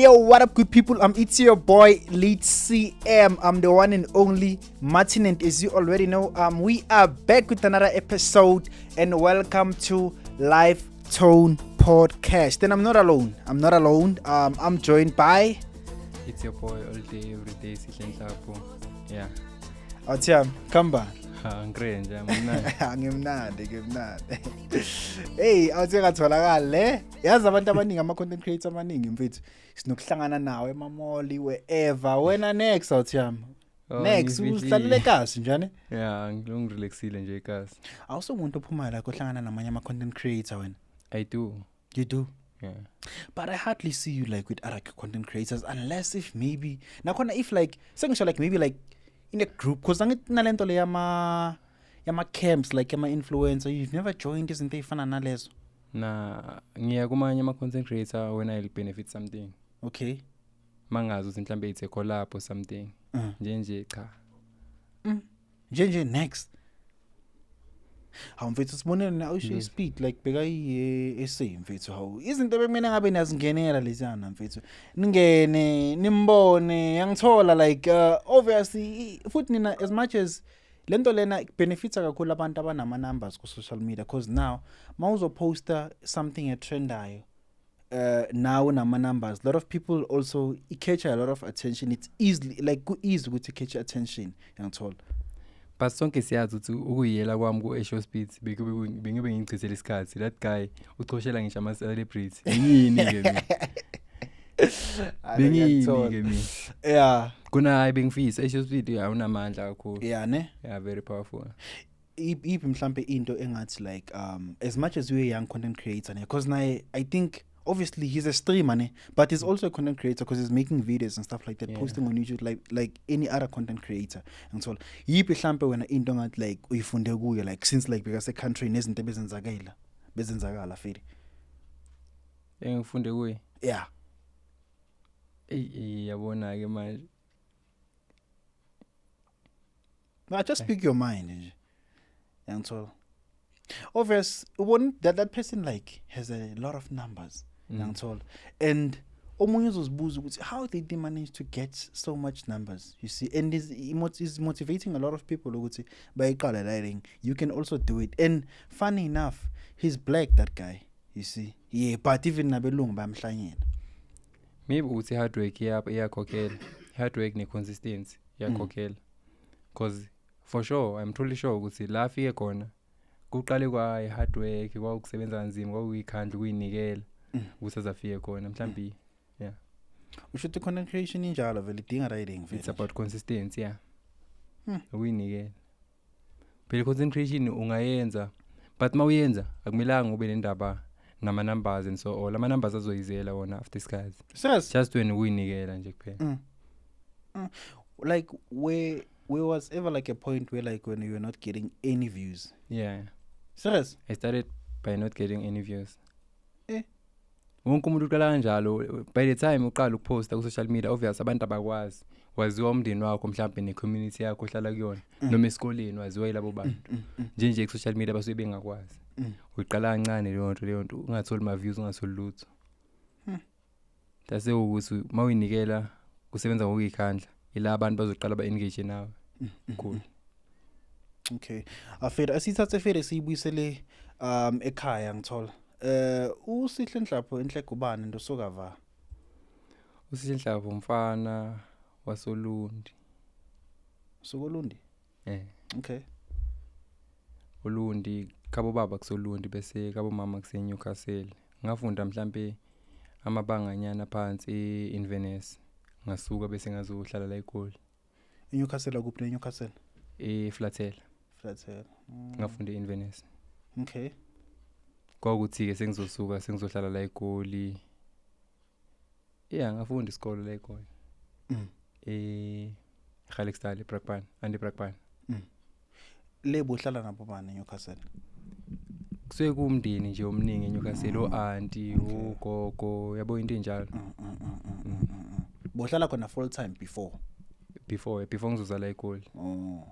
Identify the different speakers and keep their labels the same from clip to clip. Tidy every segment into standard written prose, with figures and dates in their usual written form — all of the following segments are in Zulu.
Speaker 1: Yo, what up, good people? It's your boy, Lead CM. I'm the one and only Martin, and as you already know, we are back with another episode, and welcome to Live Tone Podcast. And I'm not alone. I'm joined by...
Speaker 2: It's your boy all day, every day, Sihlentlapo. Yeah.
Speaker 1: Awesome, Kamba.
Speaker 2: Ngrenja,
Speaker 1: ngimnandi. Hey, awuthi ngatholakala yazi abantu abaningi ama-content creators amaningi mfethu sinokuhlangana nawe emamoli wherever wena next awuthiyami next usihlalele kasi njani?
Speaker 2: Yeah, ngilongirelaxile nje kasi.
Speaker 1: Awusomuntu ophuma la kohlangana namanye ama-content creator wena?
Speaker 2: I do.
Speaker 1: You do?
Speaker 2: Yeah.
Speaker 1: But I hardly see you like with other content creators unless if maybe nakhona if like sengisho like maybe like in a group, because nalento le yama camps like yama influencer, you've never joined izinto ezifana nalezo.
Speaker 2: Na ngiya kumanye ama-content creator when I'll benefit something.
Speaker 1: Okay.
Speaker 2: Mangazi ukuthi mhlambe it's a collab or something. Nje cha.
Speaker 1: Nje next. Hawu mfethu sibonene na usho speed like beka essay mfethu hawu izinto bekumena ngabe niyazingenela lezana mfethu ningene nimbone yangithola like obviously futhi nina as much as lento lena benefits kakhulu abantu abanama numbers ku social media because now mawuzo poster something atrendayo now nama numbers, a lot of people also catch a lot of attention. It's easily like easy to catch attention yangithola.
Speaker 2: But sonke siyazi ukuthi ukuyela kwami ku Show Speed bengibe ngichithela isikhathi. That guy uchoshela ngisho ama celebrity. Yini ke mina? Bengiyini ke mina?
Speaker 1: Yeah.
Speaker 2: Kuna bengifisa Show Speed awunamandla kakhulu.
Speaker 1: Yeah ne?
Speaker 2: Yeah, very powerful.
Speaker 1: If mhlambe into engathi like as much as we're young content creator because now I think obviously he's a streamer but he's also a content creator because he's making videos and stuff like that, posting on YouTube like any other content creator and so yipi mhlambe wena into ngathi like uyifunde kuyo like since like because a country nezinto bezenzakala feli
Speaker 2: ngifunde kuyo.
Speaker 1: Yeah.
Speaker 2: Yabona ke manje.
Speaker 1: But just speak your mind nje. And so obvious that person like has a lot of numbers and so and omunye uzozibuza ukuthi how did they manage to get so much numbers, you see, and is motivating a lot of people ukuthi bayiqala lighting you can also do it. And funny enough he's black, that guy, you see. Yeah, but even nabelungu bayamhlanyela
Speaker 2: maybe uthi hard work iyakhokhela, hard work ne consistency iyakhokhela because for sure I'm totally sure ukuthi la afike khona kuqale kwa hard work, kwa ukusebenza kanzima, kwa ukuyikhandla, ukuyinikela ukuthi azafike khona mhlambi. Yeah,
Speaker 1: usho ukuthi content creation injalo vele idinga writing.
Speaker 2: It's about consistency. Yeah. Ukuyinikela phela content creation ungayenza but mawuyenza akumelanga ube nendaba nama numbers and so all ama numbers azoyizela wona after isikhathi. Just when uyinikela nje kuphela.
Speaker 1: Like where was ever like a point where like when you were not getting any views?
Speaker 2: Yeah.
Speaker 1: Serious?
Speaker 2: I started by not getting any views. Wonke umuntu uqala kanjalo. By the time uqala ukuposta ku social media, obviously abantu abakwazi. Waziwa umndeni wakho mhlawumbe ne community yakho ohlala kuyona noma esikoleni waziwa yilabo bantu. Nje ku social media basuke bengakwazi. Uyiqala kancane leyo nto ungatholi ma views, ungatholi lutho. Tase ukuthi mawuyinikela kusebenza ngokuyikhandla ila abantu bazoqala ba engage nawe. Cool.
Speaker 1: Okay. Afela asithathe fere siyibuyisele ekhaya ngithola. Usihlendlapho enhle kubani into sokava?
Speaker 2: Usihlendlapho umfana wasoLundi.
Speaker 1: SoLundi? Okay.
Speaker 2: uLundi kabo baba kusoLundi bese kabo mama kuseNewcastle. Ngafunda mhlambe amabanganyana phansi Inverness. Ngasuka bese ngazohlala la eGoli.
Speaker 1: eNewcastle akuphi neNewcastle?
Speaker 2: Flatel. Ngafunde Inverness.
Speaker 1: Okay.
Speaker 2: Kwakuthi ke sengizosuka sengizohlala la eGoli. Yeah, ngafunda isikole la eGoli. Galexdale Brakpan, Andy Brakpan.
Speaker 1: Lebo uhlala nabo bani eNewcastle?
Speaker 2: Kusuke kumndeni nje omningi eNewcastle, o-auntie, ugogo, yabo into enjalo.
Speaker 1: Bohlala khona full time before
Speaker 2: ngizoza la eGoli.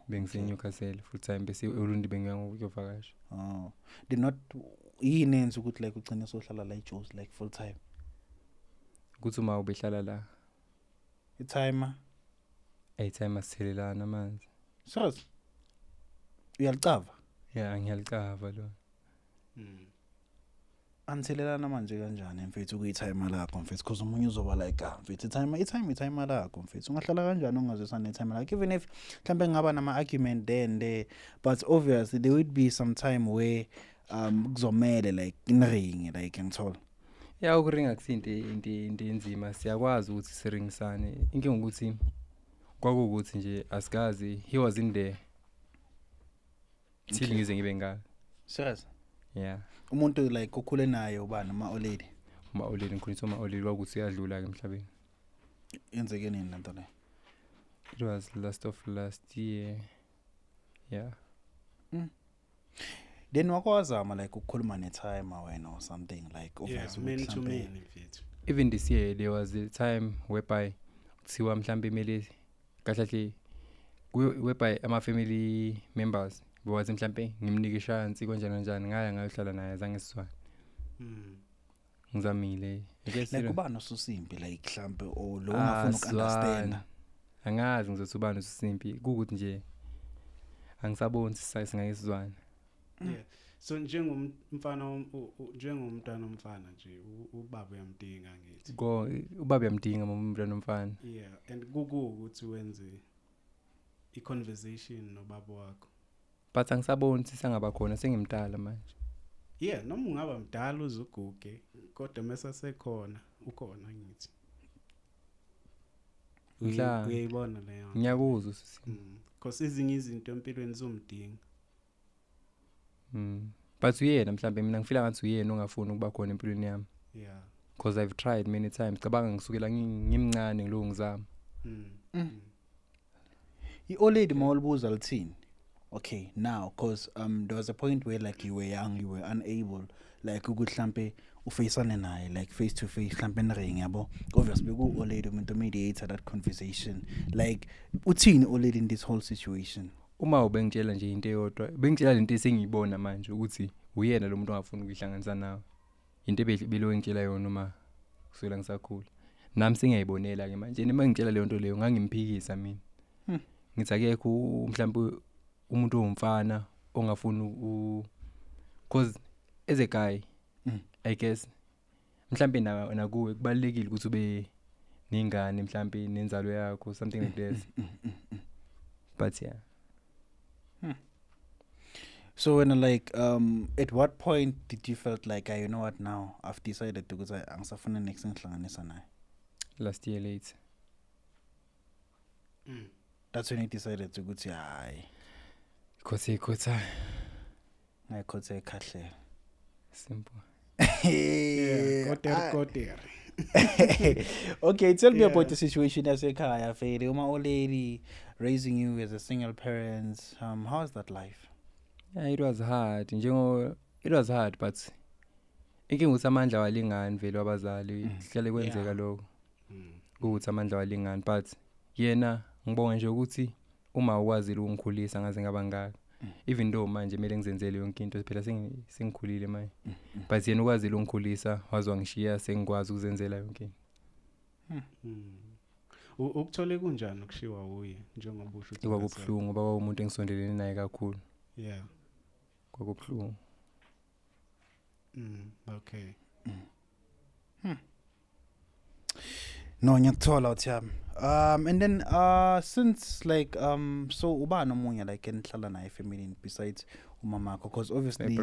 Speaker 2: Bengise eNewcastle full time bese uLundi bengiya ngokuyovakasha.
Speaker 1: Did not yini enza ukuthi like ugcine sohlala la eJozi like full time?
Speaker 2: kuthi uma ubehlala la
Speaker 1: i-timer
Speaker 2: time asithelelana amanzi
Speaker 1: serious uyalicava
Speaker 2: ya ngiyalicava lo
Speaker 1: anithelelana manje kanjani mfethu kuyi-timer lakho mfethu because omunye uzoba like mfethu i-timer lakho mfethu ungahlala kanjani ungazwisani ne-timer lakho even if mhlawumbe ngaba nama-argument there but obviously there would be some time where kuzomele like inringe like ngithola
Speaker 2: ya ukuringa kusinto into enzima siyakwazi ukuthi siringisane inkinga ukuthi kwakuwukuthi nje asikazi he was in there till ngize ngibe ngaka
Speaker 1: serious
Speaker 2: yeah
Speaker 1: umuntu like ukhule naye ubani uma-oledi
Speaker 2: uma-oledi ngikhulisa uma-oledi kwakuthi uyadlula-ke emhlabeni
Speaker 1: yenzeke nini lento leyo
Speaker 2: it was last year yeah
Speaker 1: then wakwazama like ukukhuluma ne-timer wena or something like obviously
Speaker 3: man to man mfethu
Speaker 2: even this year there was a time whereby kuthiwa mhlawumbe imele kahle whereby ama-family members bewathi mhlawumbe ngimnike ishansi kanjani ngaya ngayohlala naye azange siswane ngizamile
Speaker 1: like ubani osusimbi like mhlawumbe or lo ungafuna uku-understanda
Speaker 2: angazi ngizothi ubani osusimbi kukuthi nje angisaboni singake sizwane
Speaker 3: yeah so njengomfana njengomntwana omfana nje ubaba uyamdinga ngithi
Speaker 2: ubaba uyamdinga umntwana omfana
Speaker 3: yeah and ukuthi wenze i-conversation nobaba wakho
Speaker 2: but angisaboni sisangaba khona sengimdala manje
Speaker 3: yeah noma ungaba mdala uzuguge kodwa mesasekhona ukhona ngithi uyayibona leyo
Speaker 2: ngiyakuzwa
Speaker 3: because ezinye izinto empilweni zomdinga
Speaker 2: but uyena mhlambe mina ngifila ngathi uyena ongafuni ukuba khona empilweni yami
Speaker 3: yeah
Speaker 2: because I've tried many times cabanga ngisukela ngimncane ngilo ngizama
Speaker 1: i-oledi mawulibuza lithini okay now because there was a point where like you were young you were unable like ukuthi mhlambe ufaceane naye like face to face mhlambe enring yabo obviously beku-oledi umuntu mediator that conversation like uthini oledi in this whole situation
Speaker 2: uma ubengitshela nje into eyodwa bengitshela lento esengiyibona manje ukuthi uyena lo muntu ongafuni ukuyihlanganisa nawe into ebelo ngitshela yona uma kusela ngisakhula nami sengiyayibonela ke manje nima ngitshela le nto leyo ngangimphikisa mina ngithi akekho mhlawumbe umuntu omfana ongafuni cause as a guy I guess mhlawumbe nakuwe kubalekile ukuthi ube ningane mhlawumbe nenzalo yakho something like this but yeah
Speaker 1: so when like at what point did you felt like you know what now I've decided to ukuthi angisafuna next ngihlanganisa naye
Speaker 2: last year late
Speaker 1: that's when you decided to ukuthi hayi
Speaker 2: khotha
Speaker 1: ngayikhotha ekhahle
Speaker 2: simple
Speaker 3: yeah koter
Speaker 1: okay tell me about the situation yasekhaya Fede uma oledi raising you as a single parent how's that life
Speaker 2: yeah it was hard but inkinga ukuthi amandla walingani vele wabazali sihlale kwenzeka lokho ukuthi amandla walingani but yena ngibonga nje ukuthi uma ukwazile ukungikhulisa ngaze ngabangaka even though manje kumele ngizenzele yonke into phela sengikhulile manje but yena ukwazile ukungikhulisa wazwa ngishiya sengikwazi ukuzenzela yonke
Speaker 3: ukuthole kunjani ukushiwa uye njengoba usho ukuthi
Speaker 2: kwakubuhlungu ngoba kwaumuntu engisondelene naye kakhulu
Speaker 3: yeah
Speaker 2: kwakubuhlungu
Speaker 3: okay
Speaker 1: no ngiyakuthola uthi yami and then since like so ubani omunye like enihlala naye family besides umama wakho because obviously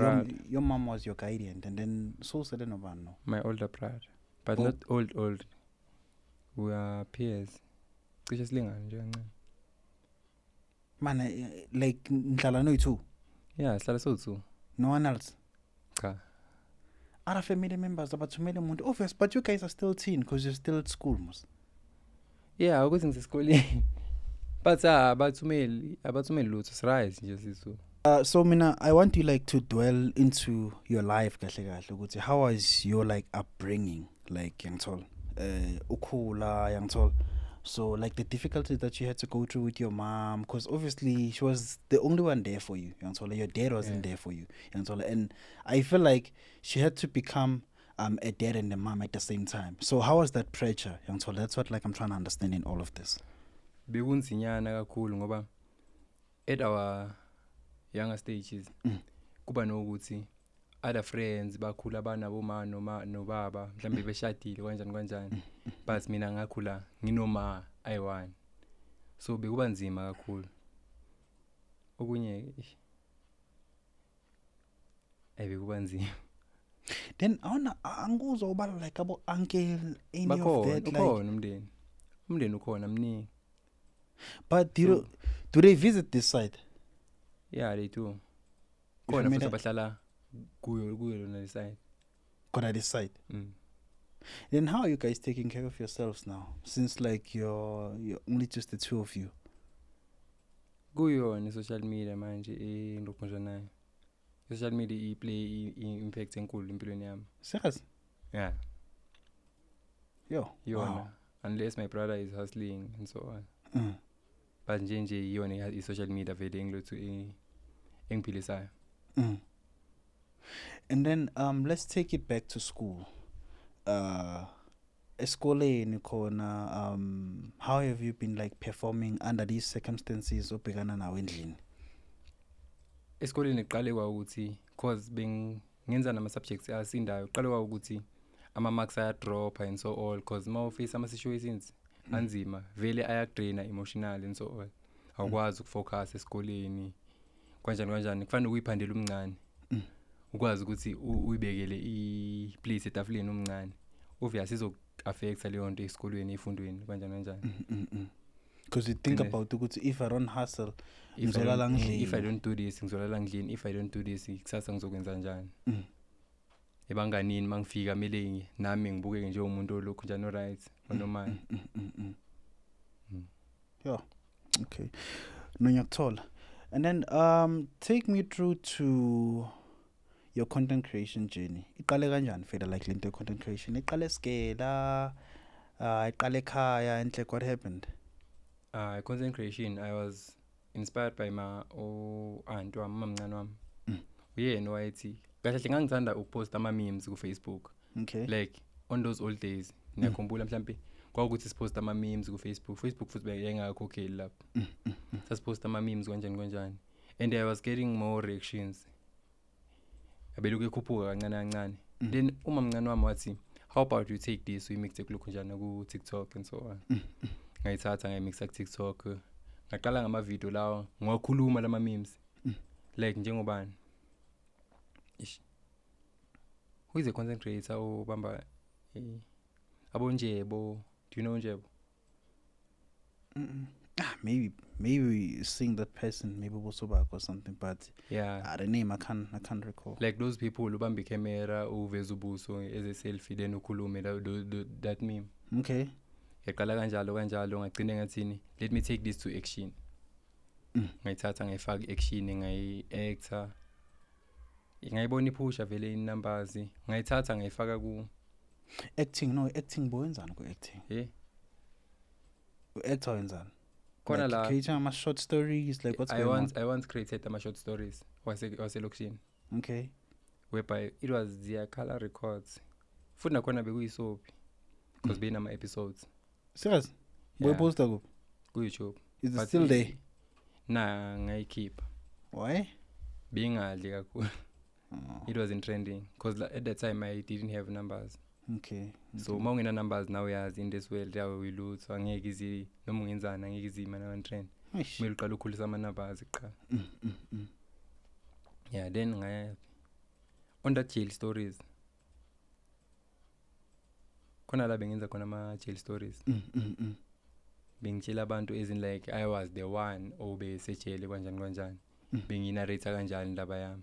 Speaker 1: your mom was your guardian and then so sele nobani no
Speaker 2: my older brother but not old we are peers cishe silingana nje kancane
Speaker 1: mana like nihlala no2
Speaker 2: yeah sihlala so2
Speaker 1: no one else
Speaker 2: cha
Speaker 1: other family members abathumele umuntu obvious but you guys are still teen because you're still at school most
Speaker 2: yeah ukuthi ngisesikoleni but abathumeli lutho siright nje sisu
Speaker 1: so mina I want you like to dwell into your life kahle ukuthi how was your like upbringing like yangithola ukhula yangithola so like the difficulties that you had to go through with your mom because obviously she was the only one there for you yangithola your dad wasn't there for you yangithola and I feel like she had to become a dad and a mom at the same time. So how was that pressure? So that's what like I'm trying to understand in all of this.
Speaker 2: Bekunzinyana kakhulu ngoba at our younger stages kuba nokuthi other friends bakhula abanabo ma noma nobaba mhlambe beshadile kanjani but mina ngakhula nginoma I1 so bekuba nzima kakhulu okunye bekuba nzima.
Speaker 1: Then anguzwa ubala like abo uncle any of that like
Speaker 2: ukhona umndeni ukhona mningi.
Speaker 1: But do they visit this side?
Speaker 2: Yeah, they do. Khona futhi abahlala kuyo lona side.
Speaker 1: Khona this side. Then how are you guys taking care of yourselves now since like you're only just the two of you?
Speaker 2: Kuyo on social media manje ngilokhonja nayo. Social media play impact enkulu empilweni yami.
Speaker 1: Serious?
Speaker 2: Yeah.
Speaker 1: Yo.
Speaker 2: Wow. Unless my brother is hustling and so on. But nje yona i-social media vele engilothu engiphilisayo.
Speaker 1: And then let's take it back to school. Esikoleni khona how have you been like performing under these circumstances obhekana nawo endlini?
Speaker 2: Esikoleni iqale kwa ukuthi cause bengenza nama subjects asindayo iqale kwa ukuthi ama marks aya drop and so all cause ma face ama situations anzima vele ayadraina emotional and so all awukwazi ukufocus esikoleni kanjani kufanele ukuyiphandela umncane ukwazi ukuthi uyibekele i-place etafuleni umncane obviously izo affect leyo nto esikolweni efundweni kanjani.
Speaker 1: Because you think about ukuthi if I don't hustle ngizolala ngidlini,
Speaker 2: if I don't do this ngizolala ngidlini, if I don't do this kusasa ngizokwenza njani. Ebanganini mangifika mele nami ngibukeke nje umuntu olokhu njani right onomali.
Speaker 1: Yeah. Okay. Nonyakuthola. And then take me through to your content creation journey. Iqale kanjani fela like lento content creation? Iqale skela, iqale ekhaya and like what happened?
Speaker 2: Content creation I was inspired by my aunt wami mamncane wami. Uyena wayethi kahle ngangithanda ukupost ama memes ku Facebook.
Speaker 1: Okay.
Speaker 2: Like on those old days. Ngiyakhumbula mhlambe kwakuthi sipost ama memes ku Facebook futhi bengakhokheli lapho. Sasipost ama memes kanjani. And I was getting more reactions. Abeluke khuphuka kancane. Then umamncane wami wathi how about you take this we make look njani ku TikTok and so on. Ngayithatha ngayimixa ku TikTok. Ngaqala ngama video lawo ngiwakhuluma lama memes. Like njengobani. Who is a content creator obamba abonjebo? Do you know Njebo?
Speaker 1: Maybe seeing that person, maybe Bosobak or something, but
Speaker 2: yeah,
Speaker 1: the name I can't recall.
Speaker 2: Like those people who bambi camera uveza ubuso as a selfie then ukhulume that meme.
Speaker 1: Okay.
Speaker 2: Yaqala kanjalo ngagcina ngathini let me take this to action. Ngayithatha ngayifaka action ngayi-actor. Ngayibona iphusha vele in numbers. Ngayithatha ngayifaka ku
Speaker 1: acting boyenzana ku acting. Actor wenzana.
Speaker 2: Kona la
Speaker 1: create ama short stories like what's
Speaker 2: I
Speaker 1: going
Speaker 2: I once created my short stories was election.
Speaker 1: Okay.
Speaker 2: Whereby it was their color records. Futhi nakhona bekuyisoapy because benama episodes.
Speaker 1: Serious? Boy poster go
Speaker 2: ku YouTube.
Speaker 1: Is it still there?
Speaker 2: Nah, ngayikhipha.
Speaker 1: Why?
Speaker 2: Bingadli kakhulu. It wasn't trending because at that time I didn't have numbers.
Speaker 1: Okay.
Speaker 2: So mawungena numbers now yazi in this world yawe we lose angeke izi noma ungenzana angeke izima na trend. Kumele uqale ukhulisa ama numbers iqala. Yeah, then ngaya on that jail stories. Khona la bengenza khona ama jail stories. Bengitshela abantu as in like I was the one obesejele kanjani. Benginarrate kanjani indaba yami.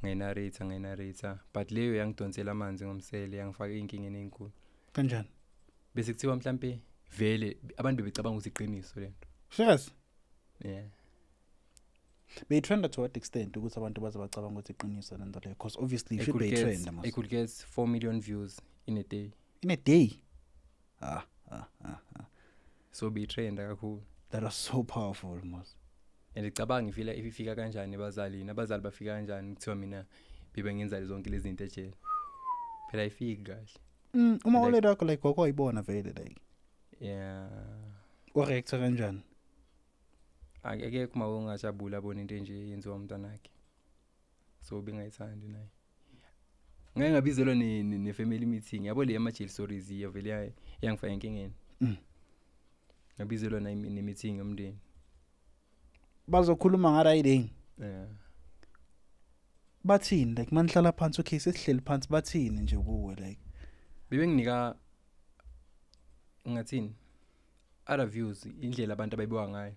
Speaker 2: Ngayinarrate but leyo yangidonsela amanzi ngomsele yangifaka inkingeni enkulu.
Speaker 1: Kanjani?
Speaker 2: Bese kuthiwa mhlambe vele abantu bebecabanga ukuthi iqiniso lento.
Speaker 1: Serious?
Speaker 2: Yeah.
Speaker 1: Be-trend to what extent ukuthi abantu baze bacabanga ukuthi iqiniso lento leyo because obviously it should be trend.
Speaker 2: I could get 4 million views in a day.
Speaker 1: In a day?
Speaker 2: So be trend kakhulu.
Speaker 1: That was so powerful almost.
Speaker 2: And ngicabanga ifila ifika kanjani abazali bafika kanjani kuthiwa mina bibe ngenza zonke lezi zinto ejele. phela ayifiki kahle.
Speaker 1: Uma
Speaker 2: Like-
Speaker 1: oled wakho like kwakwayibona vele like
Speaker 2: Yeah.
Speaker 1: correct kanjani?
Speaker 2: Akekho uma ungajabula abona into enje yenziwa umntanakhe. So bengayithandi naye. Ngeke ngabizelwa ne family meeting. Yabo le ama jail stories vele yangifaka enkingeni. Ngabizelwa na meeting yomndeni.
Speaker 1: Bazokhuluma ngaraiding.
Speaker 2: Yeah.
Speaker 1: Bathini like manihlala phansi okay sesihleli phansi bathini nje kuwe like
Speaker 2: Bebenginika ngathini other views indlela abantu abayibuka ngayo.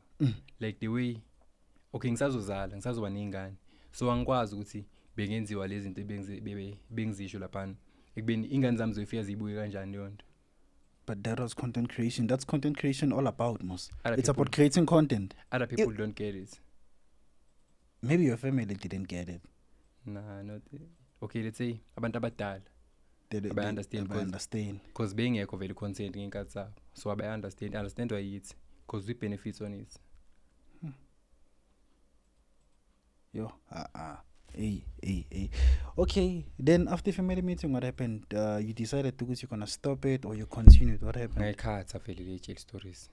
Speaker 2: Like the way okay ngisazoba nezingane. So angikwazi ukuthi bengenziwa lezi zinto bengizisho lapha. Ekubeni ingane zami zifika zibuke kanjani yonto.
Speaker 1: but that was content creation. That's content creation all about most.
Speaker 2: Other
Speaker 1: It's
Speaker 2: people-
Speaker 1: about creating content.
Speaker 2: Other people don't get it.
Speaker 1: Maybe your family didn't get it.
Speaker 2: Nah, not okay, let's say abantu abadala
Speaker 1: They
Speaker 2: understand
Speaker 1: they understand.
Speaker 2: because bengekho vele content ngenkathi zabo. So I understand why it's because we benefits on it.
Speaker 1: Yo, hey. Okay, then after family meeting, what happened? You decided to you're gonna stop it or you continued. What happened?
Speaker 2: Ngayikhatha vele le jail stories.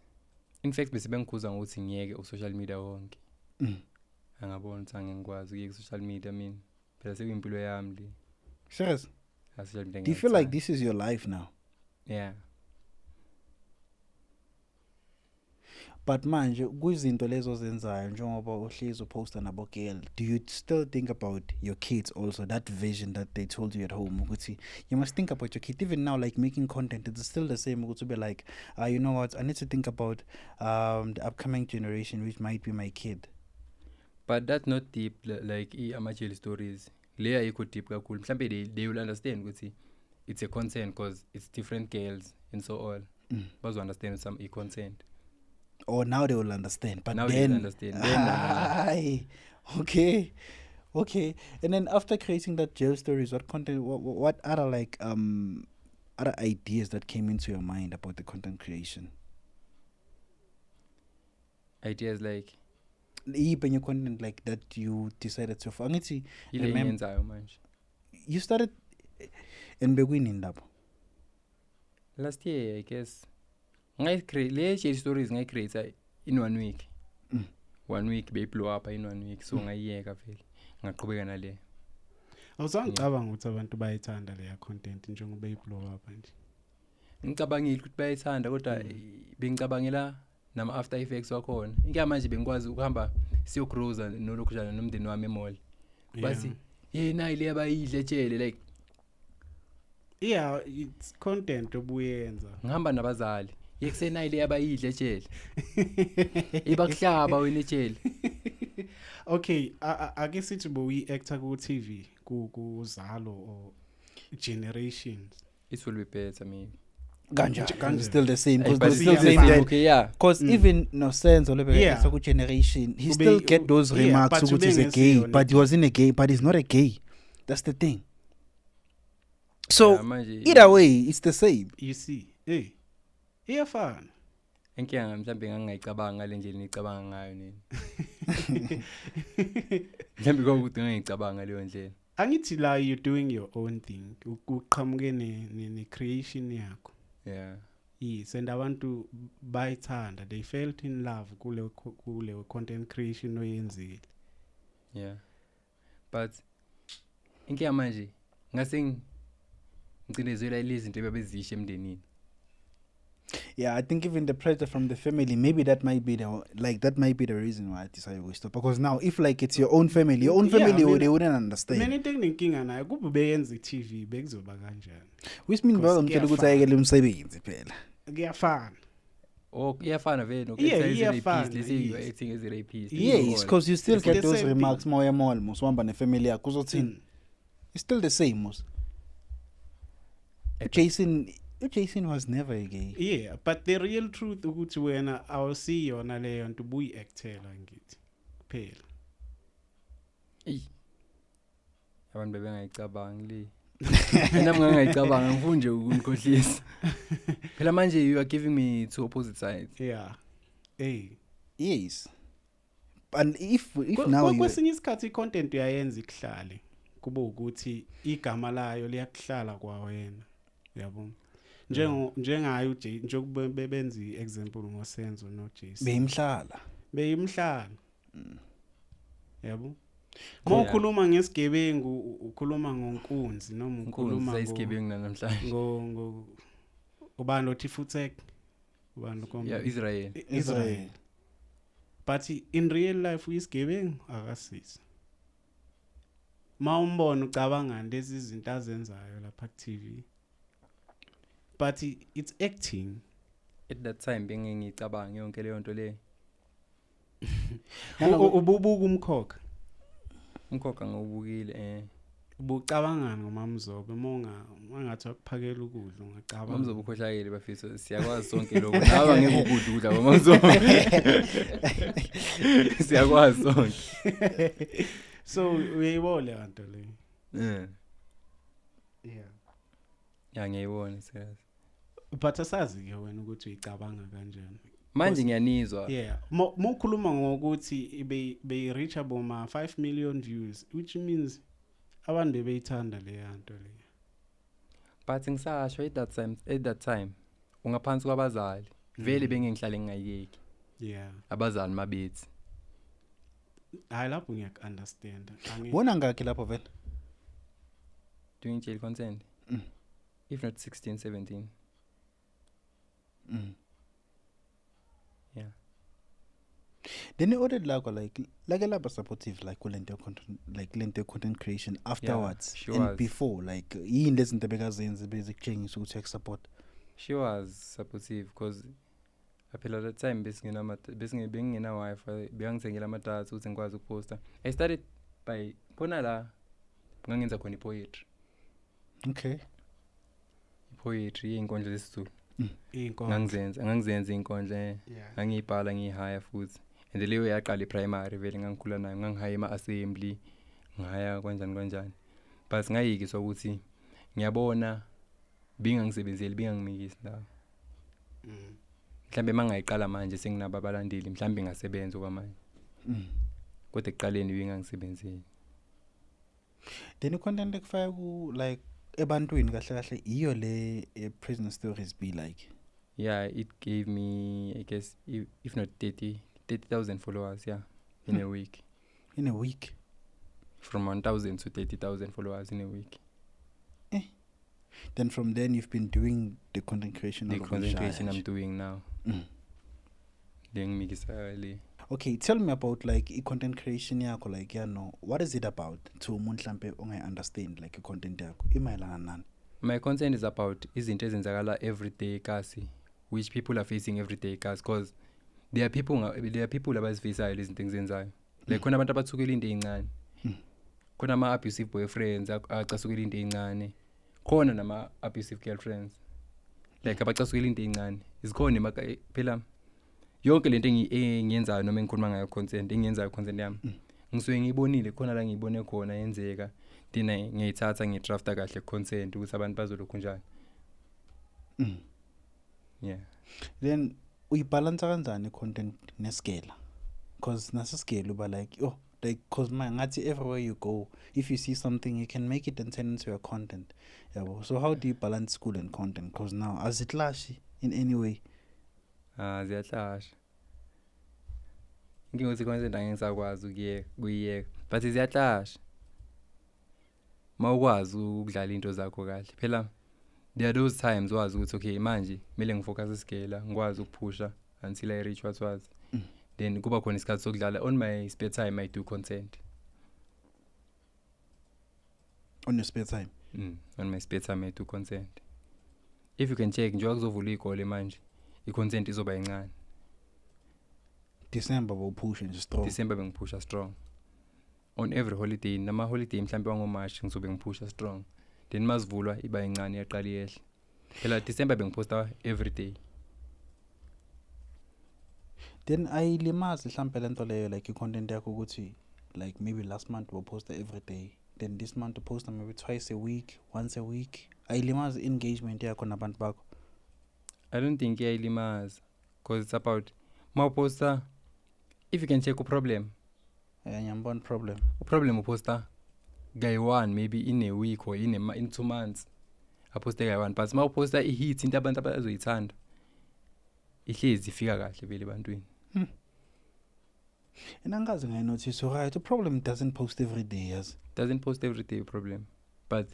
Speaker 2: In fact bese bengikhuza ngokuthi ngiyeke social media wonke. Angabona ukuthi angengikwazi ukuyeka social media mina. Phela sekuyimpilo yami le.
Speaker 1: Serious?
Speaker 2: Social media.
Speaker 1: Do you feel like this is your life now?
Speaker 2: Yeah.
Speaker 1: But manje kuzinto lezo zenzayo njengoba uhlezi uposta nabo girl, do you still think about your kids also, that vision that they told you at home ukuthi you must think about your kid even now like making content it's still the same ukuthi be like you know what I need to think about the upcoming generation which might be my kid.
Speaker 2: But that's not deep like ama jail stories. Le ayikho deep kakhulu. Mhlambe they will understand ukuthi it's a concern because it's different girls and so all. Bazo understand some content.
Speaker 1: Or now they will understand. But
Speaker 2: Now
Speaker 1: then
Speaker 2: they understand. Then
Speaker 1: Aye. Okay. And then after creating that jail stories, what content? What other like other ideas that came into your mind about the content creation?
Speaker 2: ideas like
Speaker 1: Even your content like that you decided to. Angithi
Speaker 2: ile
Speaker 1: remember
Speaker 2: yenzayo manje.
Speaker 1: you started in beginning labo.
Speaker 2: Last year I guess ngai create le jail stories ngai create in 1 week. 1 week be blow up in 1 week so ngayiyeka vele ngaqhubeka nale.
Speaker 3: Awusangicabanga ukuthi abantu bayithanda leya content njengoba iblow up nje.
Speaker 2: Ngicabangile ukuthi bayithanda kodwa bengicabangela nama after effects wakhona. Inke manje bengikwazi ukuhamba siyogroza nolokujana nomndeni wami emall. Basi yena ile abayidle tshele like
Speaker 3: Yeah, it's content obuyenza.
Speaker 2: ngihamba nabazali. Yekusena ile abayidle tshele. Ibakuhlaba wena tshele.
Speaker 3: Okay, ake sithi bo we actor ku TV ku Zalo or Generations.
Speaker 2: It will be better maybe.
Speaker 1: Ganja still the same because
Speaker 2: But
Speaker 1: they still
Speaker 3: yeah,
Speaker 1: saying
Speaker 3: fine.
Speaker 1: that
Speaker 2: okay, yeah.
Speaker 1: because even no sense or
Speaker 3: Yeah.
Speaker 1: so generation he
Speaker 3: Ube-
Speaker 1: still get those
Speaker 3: yeah,
Speaker 1: remarks
Speaker 3: but
Speaker 1: ukuthi he's a
Speaker 3: ube
Speaker 1: gay
Speaker 3: ngesiyona
Speaker 1: but he wasn't a gay but he's not a gay. That's the thing. So
Speaker 2: Yeah, manje
Speaker 1: either way it's the same.
Speaker 3: You see, hey. Iyafana.
Speaker 2: enkinga mhlambe ngangicabanga ngale ndlela nicabanga ngayo nini. Mhlambe ukuthi ngangicabanga leyo ndlela.
Speaker 3: Angithi la you doing your own thing. Uqhamuke ne creation yakho.
Speaker 2: Yeah.
Speaker 3: Yes, and abantu bayithanda. They felt in love kule content creation oyenzile.
Speaker 2: Yeah. But inkinga manje ngase ngicinezela lezi zinto ebezisho emndenini.
Speaker 1: Yeah, I think even the pressure from the family, maybe that might be the reason why I decided to stop. Because now, if like it's your own family,
Speaker 3: Yeah, I mean,
Speaker 1: they wouldn't understand.
Speaker 3: Mina into enginkinga nayo kube beyenza iTV bekuzoba kanjani.
Speaker 1: Which means
Speaker 3: Because
Speaker 1: bazomtshela ukuthi ayekele umsebenzi phela.
Speaker 3: Kuyafana.
Speaker 2: Oh, iyafana vele
Speaker 3: Yeah,
Speaker 2: rapist
Speaker 3: iyafana,
Speaker 2: lesi you
Speaker 3: yes.
Speaker 2: acting as a rapist.
Speaker 1: Yes, because you still
Speaker 3: It's
Speaker 1: get
Speaker 3: the
Speaker 1: those
Speaker 3: same
Speaker 1: remarks
Speaker 3: thing.
Speaker 1: moya mall muswamba ne-family yakho uzothini. It's still the same most. Jason was never a gay.
Speaker 3: Yeah, but the real truth ukuthi wena awusi yona leyo nto buyi actela ngithi. Phela.
Speaker 2: Abantu bebengayicabangi le. Nami ngangayicabanga ngifunje ukunkohlisa. Phela manje you are giving me two opposite sides.
Speaker 3: Yeah. Hey.
Speaker 1: Yes. And if now you
Speaker 3: kwesinye isikhathi content uyayenza ihlale kuba ukuthi igama layo liyakuhlala kwa wena yabo njengayo njengoba bebenza iexample ngosenzo no Jason
Speaker 1: beyimhlala
Speaker 3: beyimhlala yabo mawukhuluma ngesigebengu ukhuluma ngonkunzi noma ukhuluma
Speaker 2: ngesigebengu namhlanje
Speaker 3: ngo ubani othi futek ubani kombe
Speaker 2: yeah
Speaker 3: Israel but in real life uyisigebengu akasisi mawumbona ucabanga lezi izinto azenzayo lapha ku TV but it's acting
Speaker 2: at that time bengicabanga yonke leyo nto le
Speaker 3: ububuka
Speaker 2: umkhokha ngobukile
Speaker 3: ubucabanga ngomamzobe mangathi akuphakela ukudla ungacabanga
Speaker 2: mamzobe ukhohlakele bafisa siyakwazi sonke lokho nawe ngeke ukudla mamzobe siyakwazi sonke
Speaker 3: so uyayibona kanto le
Speaker 2: yeah ngiyibona serious
Speaker 3: but asazi ke wena ukuthi uyicabanga kanjani
Speaker 2: manje ngiyanizwa
Speaker 3: yeah mokhuluma ngokuthi be reachable ma 5 million views which means abantu beyithanda le yanto le
Speaker 2: but ngisasho at that time ungaphansi kwabazali vele bengingihlale ngingayeki
Speaker 3: yeah
Speaker 2: abazali mabethi
Speaker 3: hayi lapho ngiyakunderstand
Speaker 1: wona ngakhe lapho vele
Speaker 2: doing jail content if not 16 17 yeah
Speaker 1: then audit lakho like laba supportive like kulento content like lento content creation afterwards
Speaker 2: she
Speaker 1: and
Speaker 2: was.
Speaker 1: before like yini lezinto bekazenze bezikutshengisa ukuthi support
Speaker 2: she was supportive because phela that time bengina wifi bengangithengela amadatha ukuthi ngikwazi ukuposta I started by khona la ngangenza khona poetry inkondlo lesizulu ngangizenza inkondlo ngangiyibhala ngihaya futhi and leyo yaqala iprimary vele ngangikhula nayo ngangihaya ema-assembly ngihaya kanjani but ngayikiswa ukuthi ngiyabona bingangisebenzeli bingangimikisi ndawo mhlambe mangayiqala manje senginabo abalandeli mhlambe ngasebenza kwamanje kodwa ekuqaleni bingangisebenzeli
Speaker 1: then content ekufaka ku like ebantwini kahle iyo le prison stories be like
Speaker 2: yeah it gave me I guess if not 30,000 followers in a week from 1,000 to 30,000 followers in a week
Speaker 1: then from then you've been doing the content creation
Speaker 2: I'm doing now then
Speaker 1: okay tell me about like i-content creation yakho like what is it about to umuntu mhlambe ungayi-understand like i-content yakho imayelana nani
Speaker 2: my content is about izinto ezenzakala everyday kasi which people are facing everyday kasi because there are people abazifisayo lezi zinto engizenzayo like khona abantu abathukela into ezincane khona ama-abusive boyfriends acasukela into ezincane khona nama-abusive girlfriends like abacasukela into ezincane izikhona phela yonke lento engiyenzayo noma engikhuluma ngayo content yami ngisuke ngiyibonile khona la ngiyibone khona yenzeka thina ngiyithatha ngidrafta kahle content ukuthi abantu bazolokhu njani yeah
Speaker 1: then uyibalance kanjani content nescale because nasa scale uba like like cause ngathi everywhere you go if you see something you can make it and turn into your content so how do you balance school and content because now as it clash in any way
Speaker 2: ziyahlasha ngingothi content angisakwazi ukuyiyeka but ziyahlasha mawukwazi ukudlala into zakho kahle phela there are those times wazi ukuthi okay manje kumele ngifocus isikela ngikwazi ukuphusha until I reach what was then kuba khona isikhathi sokudlala on my spare time I do content
Speaker 1: on your spare time
Speaker 2: on my spare time I do content if you can check njengoba kuzovula igole manje i-content izoba incane
Speaker 1: December bowuphusha nje strong
Speaker 2: December bengiphusha strong on every holiday nama holiday mhlambe wangoMarch ngizobe ngiphusha strong then masivulwa iba incane yaqala yehle phela December bengiposta every day
Speaker 1: then ayilimazi mhlambe lento leyo like i-content yakho ukuthi like maybe last month we post every day then this month we post maybe twice a week once a week ayilimazi engagement yakho nabantu bakho
Speaker 2: I don't think iyalimaza because it's about mawuposta if you can check a problem
Speaker 1: ngiyambona problem
Speaker 2: uposta guy one maybe in a week or in 2 months aposte guy one but mawuposta i-hits into abantu abazoyithanda ihlezi ifika kahle vele ebantwini.
Speaker 1: And angazi ngayi notice right the problem doesn't post every day yes.
Speaker 2: Doesn't post every day problem but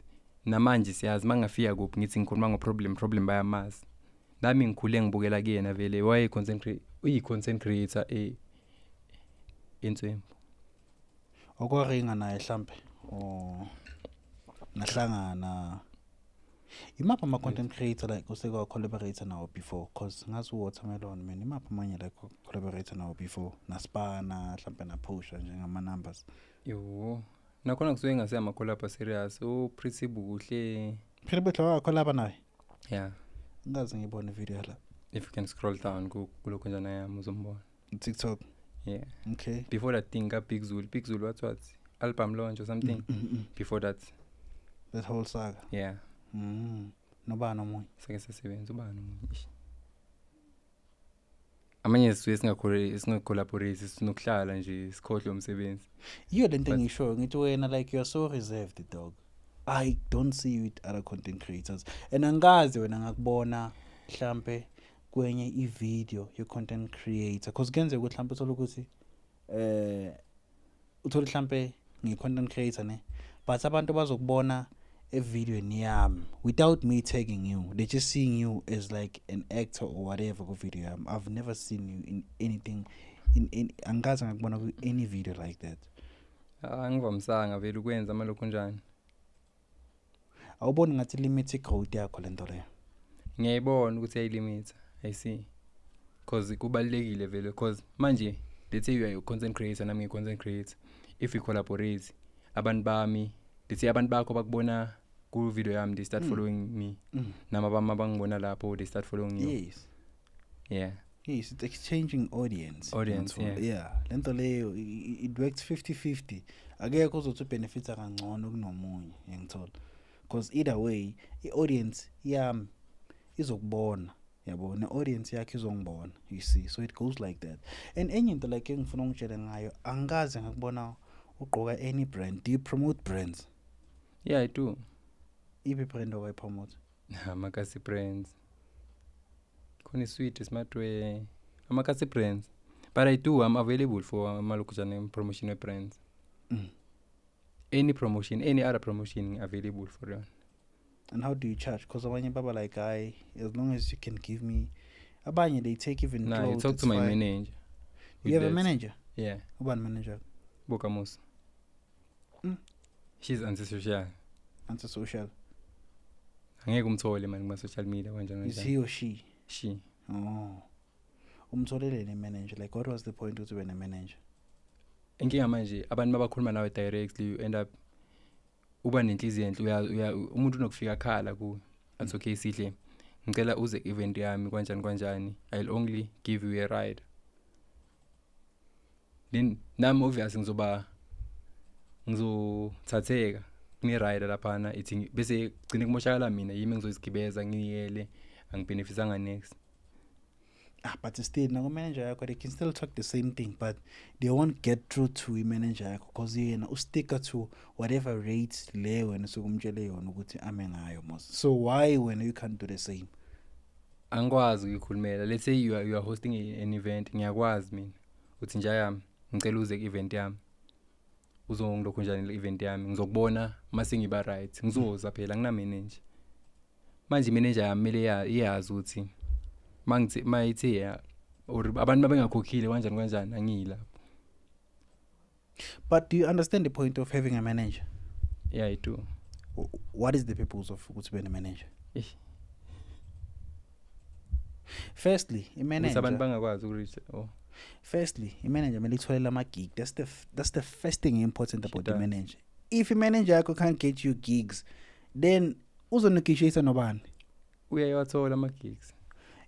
Speaker 2: namanje siyazi mangafika kuphi ngithi ngikhuluma ngo problem bayamazi. Nami ngikhule ngibukela kuyena vele waye content creator entwembu.
Speaker 1: Okwaringa naye mhlambe nahlangana imapha ama content creator like useka collaborator nawo before cause ngazi Watermelon man imapha amanye like collaborator nawo before naSpana mhlambe na Pusha njengama numbers.
Speaker 2: Yo nakhona kusuke ngase ama collab serious Pretty Buhle.
Speaker 1: Pretty Buhle wa collab naye.
Speaker 2: Yeah.
Speaker 1: Ngaze ngibone video la.
Speaker 2: If you can scroll down kuloko njana yami uzombona.
Speaker 1: TikTok.
Speaker 2: Yeah.
Speaker 1: Okay.
Speaker 2: Before that thing Big Zulu what album launch or something. Before that
Speaker 1: whole saga.
Speaker 2: Yeah.
Speaker 1: Nobani omunye.
Speaker 2: Sake sesebenza ubani omunye. Amanye singacollaborate sinokuhlala nje sikhohle umsebenzi.
Speaker 1: Yiyo lento ngisho ngithi wena like you are so reserved dog. I don't see you with other content creators. And angazi wena ngakubona mhlambe kwenye i-video ye content creator because kenze ukuthi mhlambe uthola ukuthi uthola mhlambe ngi-content creator ne but abantu bazokubona evideweni yami without me tagging you. They're just seeing you as like an actor or whatever ku video yami. I've never seen you in anything in angazi ngakubona ku any video like that.
Speaker 2: Angivamisanga vele ukwenza malokho njani.
Speaker 1: Awuboni ngathi limit growth yakho lento leyo.
Speaker 2: Ngiyayibona ukuthi ayilimit. I see. Cause kubalekile vele cause manje let's say you are a content creator nami content creator if we collaborate abantu bami let's say abantu bakho bakubona ku video yami they start following me nama bangibona lapho they start following you.
Speaker 1: Yes.
Speaker 2: Yeah.
Speaker 1: Yes, it's exchanging audience. Yeah. Lento leyo it works 50-50. Akekho uzothi benefits kangcono kunomunye ngithola. Because either way i-audience yami izokubona yabo ne-audience yakhe izongibona you see so it goes like that. And enye into like engifuna ungitshela ngayo angaze ngakubona ugqoka any brand. Do you promote brands?
Speaker 2: Yeah, I do.
Speaker 1: Ibe brand owayi promote?
Speaker 2: Amakasi brands. Khona sweet smart way. Amakasi brands. But I'm available for amalokujana promotion of brands. Any promotion, any other promotion available for you.
Speaker 1: And how do you charge? Because abanye baba like as long as you can give me abanye they take even
Speaker 2: clothes.
Speaker 1: Nah,
Speaker 2: you talk to my manager.
Speaker 1: You have a manager?
Speaker 2: Yeah.
Speaker 1: Ubani manager?
Speaker 2: Bokamus. She's antisocial.
Speaker 1: Antisocial.
Speaker 2: Angeke umthole manje kuma social media kanjani.
Speaker 1: Is he or she?
Speaker 2: She.
Speaker 1: Oh. Umtholele ne manager like what was the point ukuthi ube ne manager?
Speaker 2: Inkinga manje abantu babakhuluma nawe directly you end up uba nenhliziyo enhle umuntu unokufika khala ku athi okay sihle ngicela uze event yami kanjani I'll only give you a ride then nami obviously ngizothatheka kune ride lapha ithi bese gcine kumoshakala mina yimi ngizozigibeza ngiyele angibenefisanga next.
Speaker 1: But still na manager yakho they can still talk the same thing but they won't get through to manager yakho because yena usticker to whatever rates le wena sokumtshele yona ukuthi ame ngayo mos. So why when you can't do the same?
Speaker 2: Angikwazi ukukhulumela. Let's say you are hosting an event ngiyakwazi mina uthi nje yami ngicela uze ku event yami uzongilokho njani le event yami ngizokubona mase ngiba right ngizoza phela ngina manager manje manager yami mele iyazi ukuthi mayithi or abantu babengakhokhile kanjani angila.
Speaker 1: But do you understand the point of having a manager?
Speaker 2: Yeah, I do.
Speaker 1: What is the purpose of ukuthi be a manager? Firstly, a manager
Speaker 2: abantu bangakwazi ukureach.
Speaker 1: Firstly, a manager mele itholela ama gig. That's the first thing important about the manager. If a manager yakho can't get you gigs, then uzonegotiate nobani?
Speaker 2: Uyayathola ama gigs.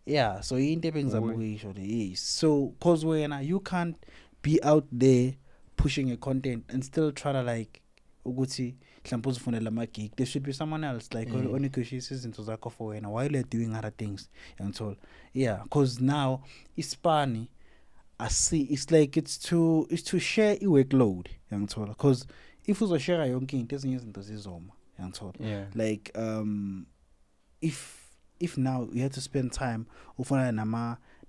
Speaker 1: Yeah, so into ebengizamukisho le so cause wena you can't be out there pushing a content and still try to like ukuthi mhlawumbe uzifunela ama gig. There should be someone else like on negotiates izinto zakho for wena while you're doing other things yangithola. Yeah, cause now ispani I see it's like it's to share I workload yangithola cause if uzoshare yonke into ezinye izinto zizoma yangithola
Speaker 2: Yeah.
Speaker 1: like if now you have to spend time ufuna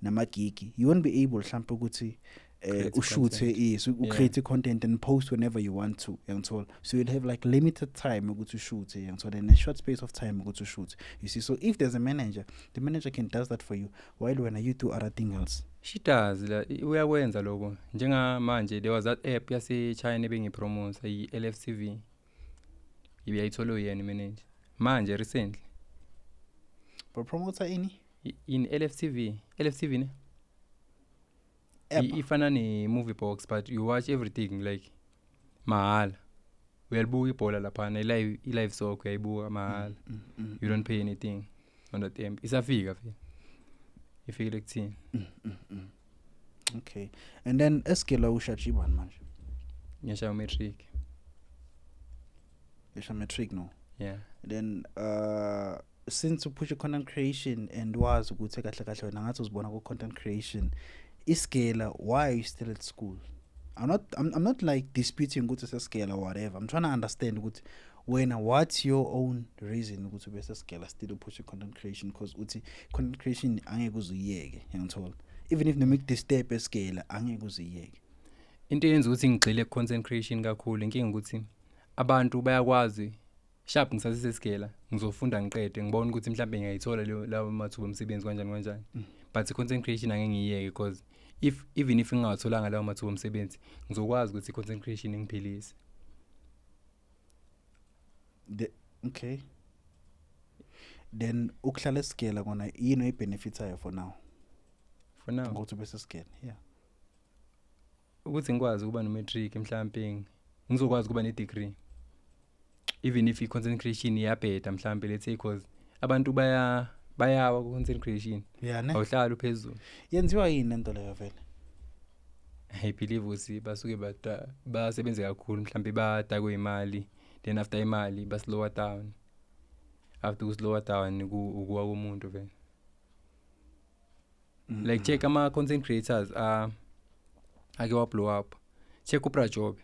Speaker 1: nama gig you won't be able mhlawumbe ukuthi
Speaker 2: Create
Speaker 1: ushoot
Speaker 2: content.
Speaker 1: yes create content and post whenever you want to yangithola so you'll have like limited time ukuthi ushoot yangithola in a short space of time ukuthi ushoot you see so if there's a manager the manager can does that for you while when you do other things else
Speaker 2: She does la uyakwenza lokho njengamanje there was that app yase China bengipromote iLFTV ibiyayithola uyena manager manje recently
Speaker 1: but promoter any
Speaker 2: in LFTV ne
Speaker 1: app
Speaker 2: ifana ne movie box but you watch everything like mahala uyabuka ibhola lapha na live soccer uyayibuka mahala you don't pay anything on that app isafika vele ifike kuthini
Speaker 1: okay and then eskela ushachibani manje
Speaker 2: ngisho matric
Speaker 1: yesha matric no
Speaker 2: yeah
Speaker 1: then since upush content creation and wazi ukuthi kahle wena ngathi uzibona ku content creation iskela why are you still at school I'm not like disputing ukuthi seskela or whatever I'm trying to understand ukuthi wena what's your own reason ukuthi bese skela still push content creation because uthi content creation angeke uzuyeke yangithola even if noma ikudisturb eskela angeke uzuyeke
Speaker 2: into yenza ukuthi ngigxile ku content creation kakhulu inkinga ukuthi abantu bayakwazi sharp ngisaseseskela ngizofunda ngiqede ngibona ukuthi mhlawumbe ngiyayithola lawo mathuba omsebenzi kanjani but content creation angeke ngiyeke because even if ngingatholanga lawo mathuba omsebenzi ngizokwazi ukuthi content creation ngiphilise
Speaker 1: okay then ukuhlala eskela kona yini benefits ayo for now ngokuthi bese skela yeah
Speaker 2: ukuthi ngikwazi ukuba no matric mhlawumbe ngizokwazi ukuba ne degree even if i-content creation iyabheda mhlawumbe let's say because abantu bayawa ku content creation
Speaker 1: yeah ne
Speaker 2: awuhlala uphezulu
Speaker 1: yenziwa yini lento leyo vele
Speaker 2: I believe ukuthi basuke basebenze kakhulu mhlawumbe badakwe imali then after imali baslower down after uslower down ukuwa komuntu vele like check ama content creators ake wa blow up check uPrajobe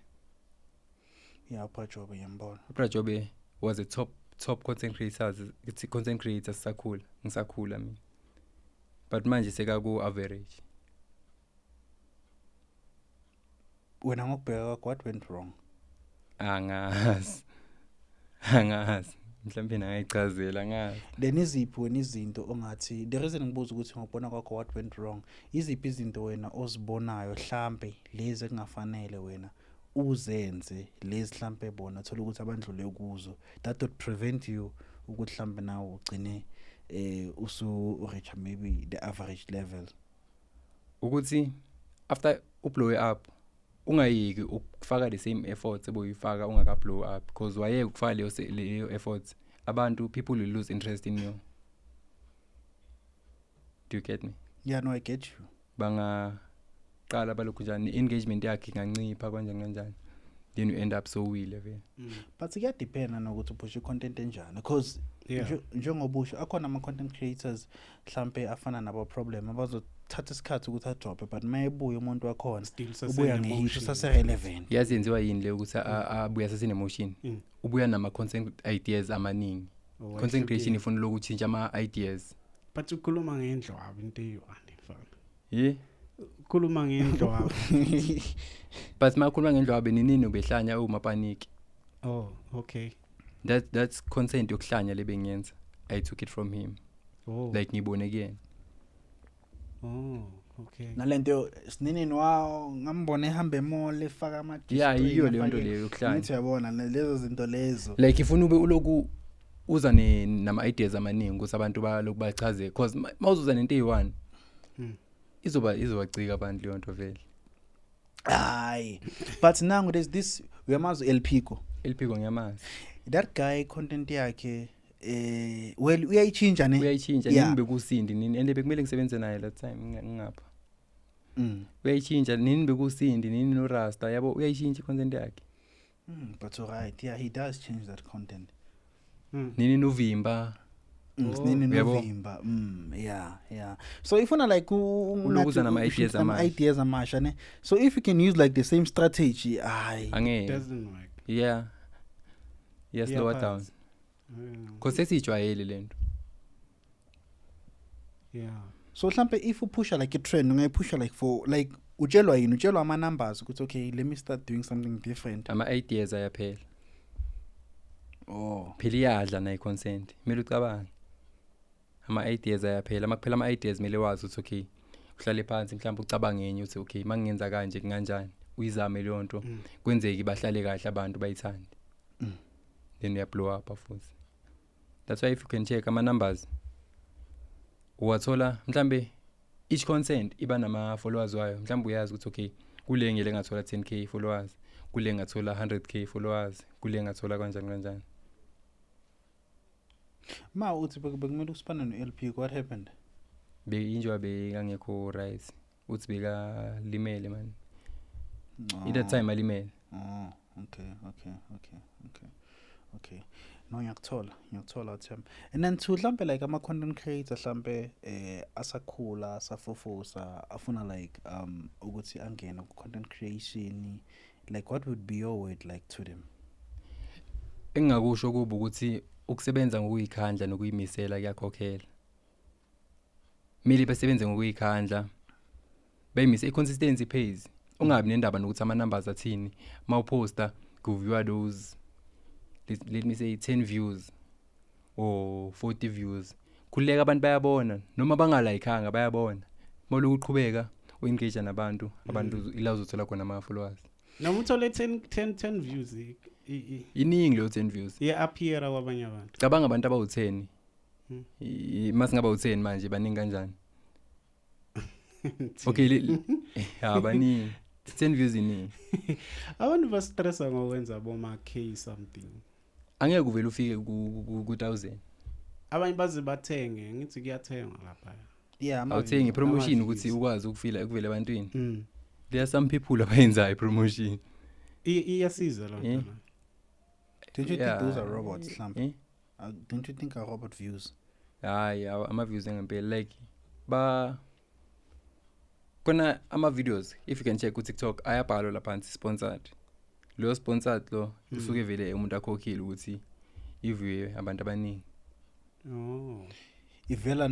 Speaker 1: yeah uPrajobe yambona
Speaker 2: uPrajobe was a top content creators ngisakhula mina but manje sekaku average
Speaker 1: wena ngokubheka what went wrong
Speaker 2: angazi mhlawumbe nangayichazela ngazi
Speaker 1: then iziphi wena izinto ongathi the reason ngibuza ukuthi ngibona kwakho what went wrong iziphi izinto wena ozibonayo mhlambe lezi ekungafanele wena uzenze lezi mhlambe bona thola ukuthi abandlule kuzo that would prevent you ukuthi mhlambe nawo ugcine usu reach maybe the average level
Speaker 2: ukuthi after ublow up ungayiki ukufaka the same efforts eboyifaka ungaka blow up because wayeke ukufaka leyo efforts abantu people will lose interest in you. Do you get me?
Speaker 1: Yeah, no, I get you.
Speaker 2: Bangaqala balokhu njani engagement yakhe ingancipha kanjani then you end up so wile vele.
Speaker 1: But it depends on ukuthi upushe content enjani because njengobusho akhona ama content creators mhlambe afana nabo problem abazothatha isikhathi ukuthi adrop but mayebuya umuntu wakhona ubuya ngehit sase relevant.
Speaker 2: Yazenziwa yini le ukuthi abuya sase emotion. Ubuya nama content ideas amaningi. Content creation ifuna lokutshintsha ama ideas.
Speaker 3: But ukhuluma ngendlwabu into eyiwani
Speaker 2: mfana.
Speaker 3: Ukhuluma ngendlwabu.
Speaker 2: But makhuluma ngendlwabu nini ubehlanya umapaniki.
Speaker 3: Oh, okay.
Speaker 2: That's content yokuhlanya lebengenza. I took it from him.
Speaker 3: Oh.
Speaker 2: Like ngibone again.
Speaker 3: Oh, okay.
Speaker 1: Nalento sinini wawo ngambone ehamba emall efaka ama
Speaker 2: Yeah, iyo le nto leyo yokuhlanya.
Speaker 1: Ngithi yabona lezo zinto lezo.
Speaker 2: Like ifuna ube uloku uza nama ideas amaningi ukuthi abantu baloku bachaze because mawuzuza nento eyi1 izobacika abantu leyo nto vele.
Speaker 1: Hayi. But now there's this uyamazi Elpico
Speaker 2: ngiyamazi.
Speaker 1: That guy content yakhe well uyayichinja ne
Speaker 2: nini bekusindi nini ende bekumele ngisebenze naye that time ngingapha uyayichinja nini bekusindi nini no Rasta yabo uyayichinja content yakhe
Speaker 1: but alright yeah he does change that content
Speaker 2: nini novimba
Speaker 1: nini novimba yeah so ifuna like
Speaker 2: ulokuza nama ideas
Speaker 1: amasha ne so if you can use like the same strategy
Speaker 3: doesn't work.
Speaker 2: yeah slower down
Speaker 3: Iyaphansi.
Speaker 2: cause sesijwayele lento.
Speaker 3: Yeah.
Speaker 1: So mhlambe if upusha like a trend ungayipusha like for like utshelwa ama numbers ukuthi okay let me start doing something different.
Speaker 2: Ama 8 years ayaphela.
Speaker 1: Oh.
Speaker 2: Phela iyadla nayi consent. Kumele ucabange. Ama 8 years ayaphela. Makuphela ama 8 years mele wazi ukuthi okay uhlale phansi mhlawumbe ucabange enye uthi okay mangingenza kanje kanjani. Uyizame leyo nto. Kwenzeki bahlale kahle abantu bayithande. Then you blow up futhi. That's why if you can check ama numbers uwathola mhlambe each consent iba nama followers wayo mhlambe uyazi ukuthi okay kule ngele ngathola 10k followers kule ngathola 100k followers kule ngathola kanjani
Speaker 1: Ma uthi bekumele usipana no LP what happened?
Speaker 2: Injwa bekangekho right uthi beka limele man in that time alimele.
Speaker 1: Oh okay no ngiyakuthola Themba. And then to mhlambe like ama content creator mhlambe asakhula asafofosa afuna like ukuthi angena ku content creation, like what would be your word like to them?
Speaker 2: Engakusho kuba ukuthi ukusebenza ngokuyikhandla nokuyimisela kuyakhokhela. Mili basebenze ngokuyikhandla bayimise iconsistency pays. Ungabi nendaba nokuthi ama numbers athini mawuposta kuviewa those let me say 10 views or 40 views kuleka abantu bayabona noma bangalayikanga bayabona molo uqhubeka uengage nabantu ila uzothola khona ama followers
Speaker 3: noma uthole 10 views
Speaker 2: iningi lo 10 views
Speaker 3: appear kwabanye abantu
Speaker 2: cabanga abantu abawu10 masingaba u10 manje baningi kanjani okay baningi 10 views iningi
Speaker 3: abantu ba stressa ngokwenza boma k something
Speaker 2: angeke uvele ufike ku 1000
Speaker 3: abanye baze bathenge ngithi kuyathengwa lapha
Speaker 1: yeah
Speaker 2: awuthengi promotion ukuthi ukwazi ukufila ukuvela ebantwini there are some people abayenza promotion
Speaker 3: iyasiza lo nto.
Speaker 1: Don't you think those are robots mhlambe? Don't you think are robot views?
Speaker 2: Hayi ama views ngempela like kona ama videos if you can check ku TikTok ayabhalwa lapha sponsored. Lo sponsored lo usuke vele umuntu akhokhile ukuthi iview abantu abaningi.
Speaker 3: Oh.
Speaker 1: Ivela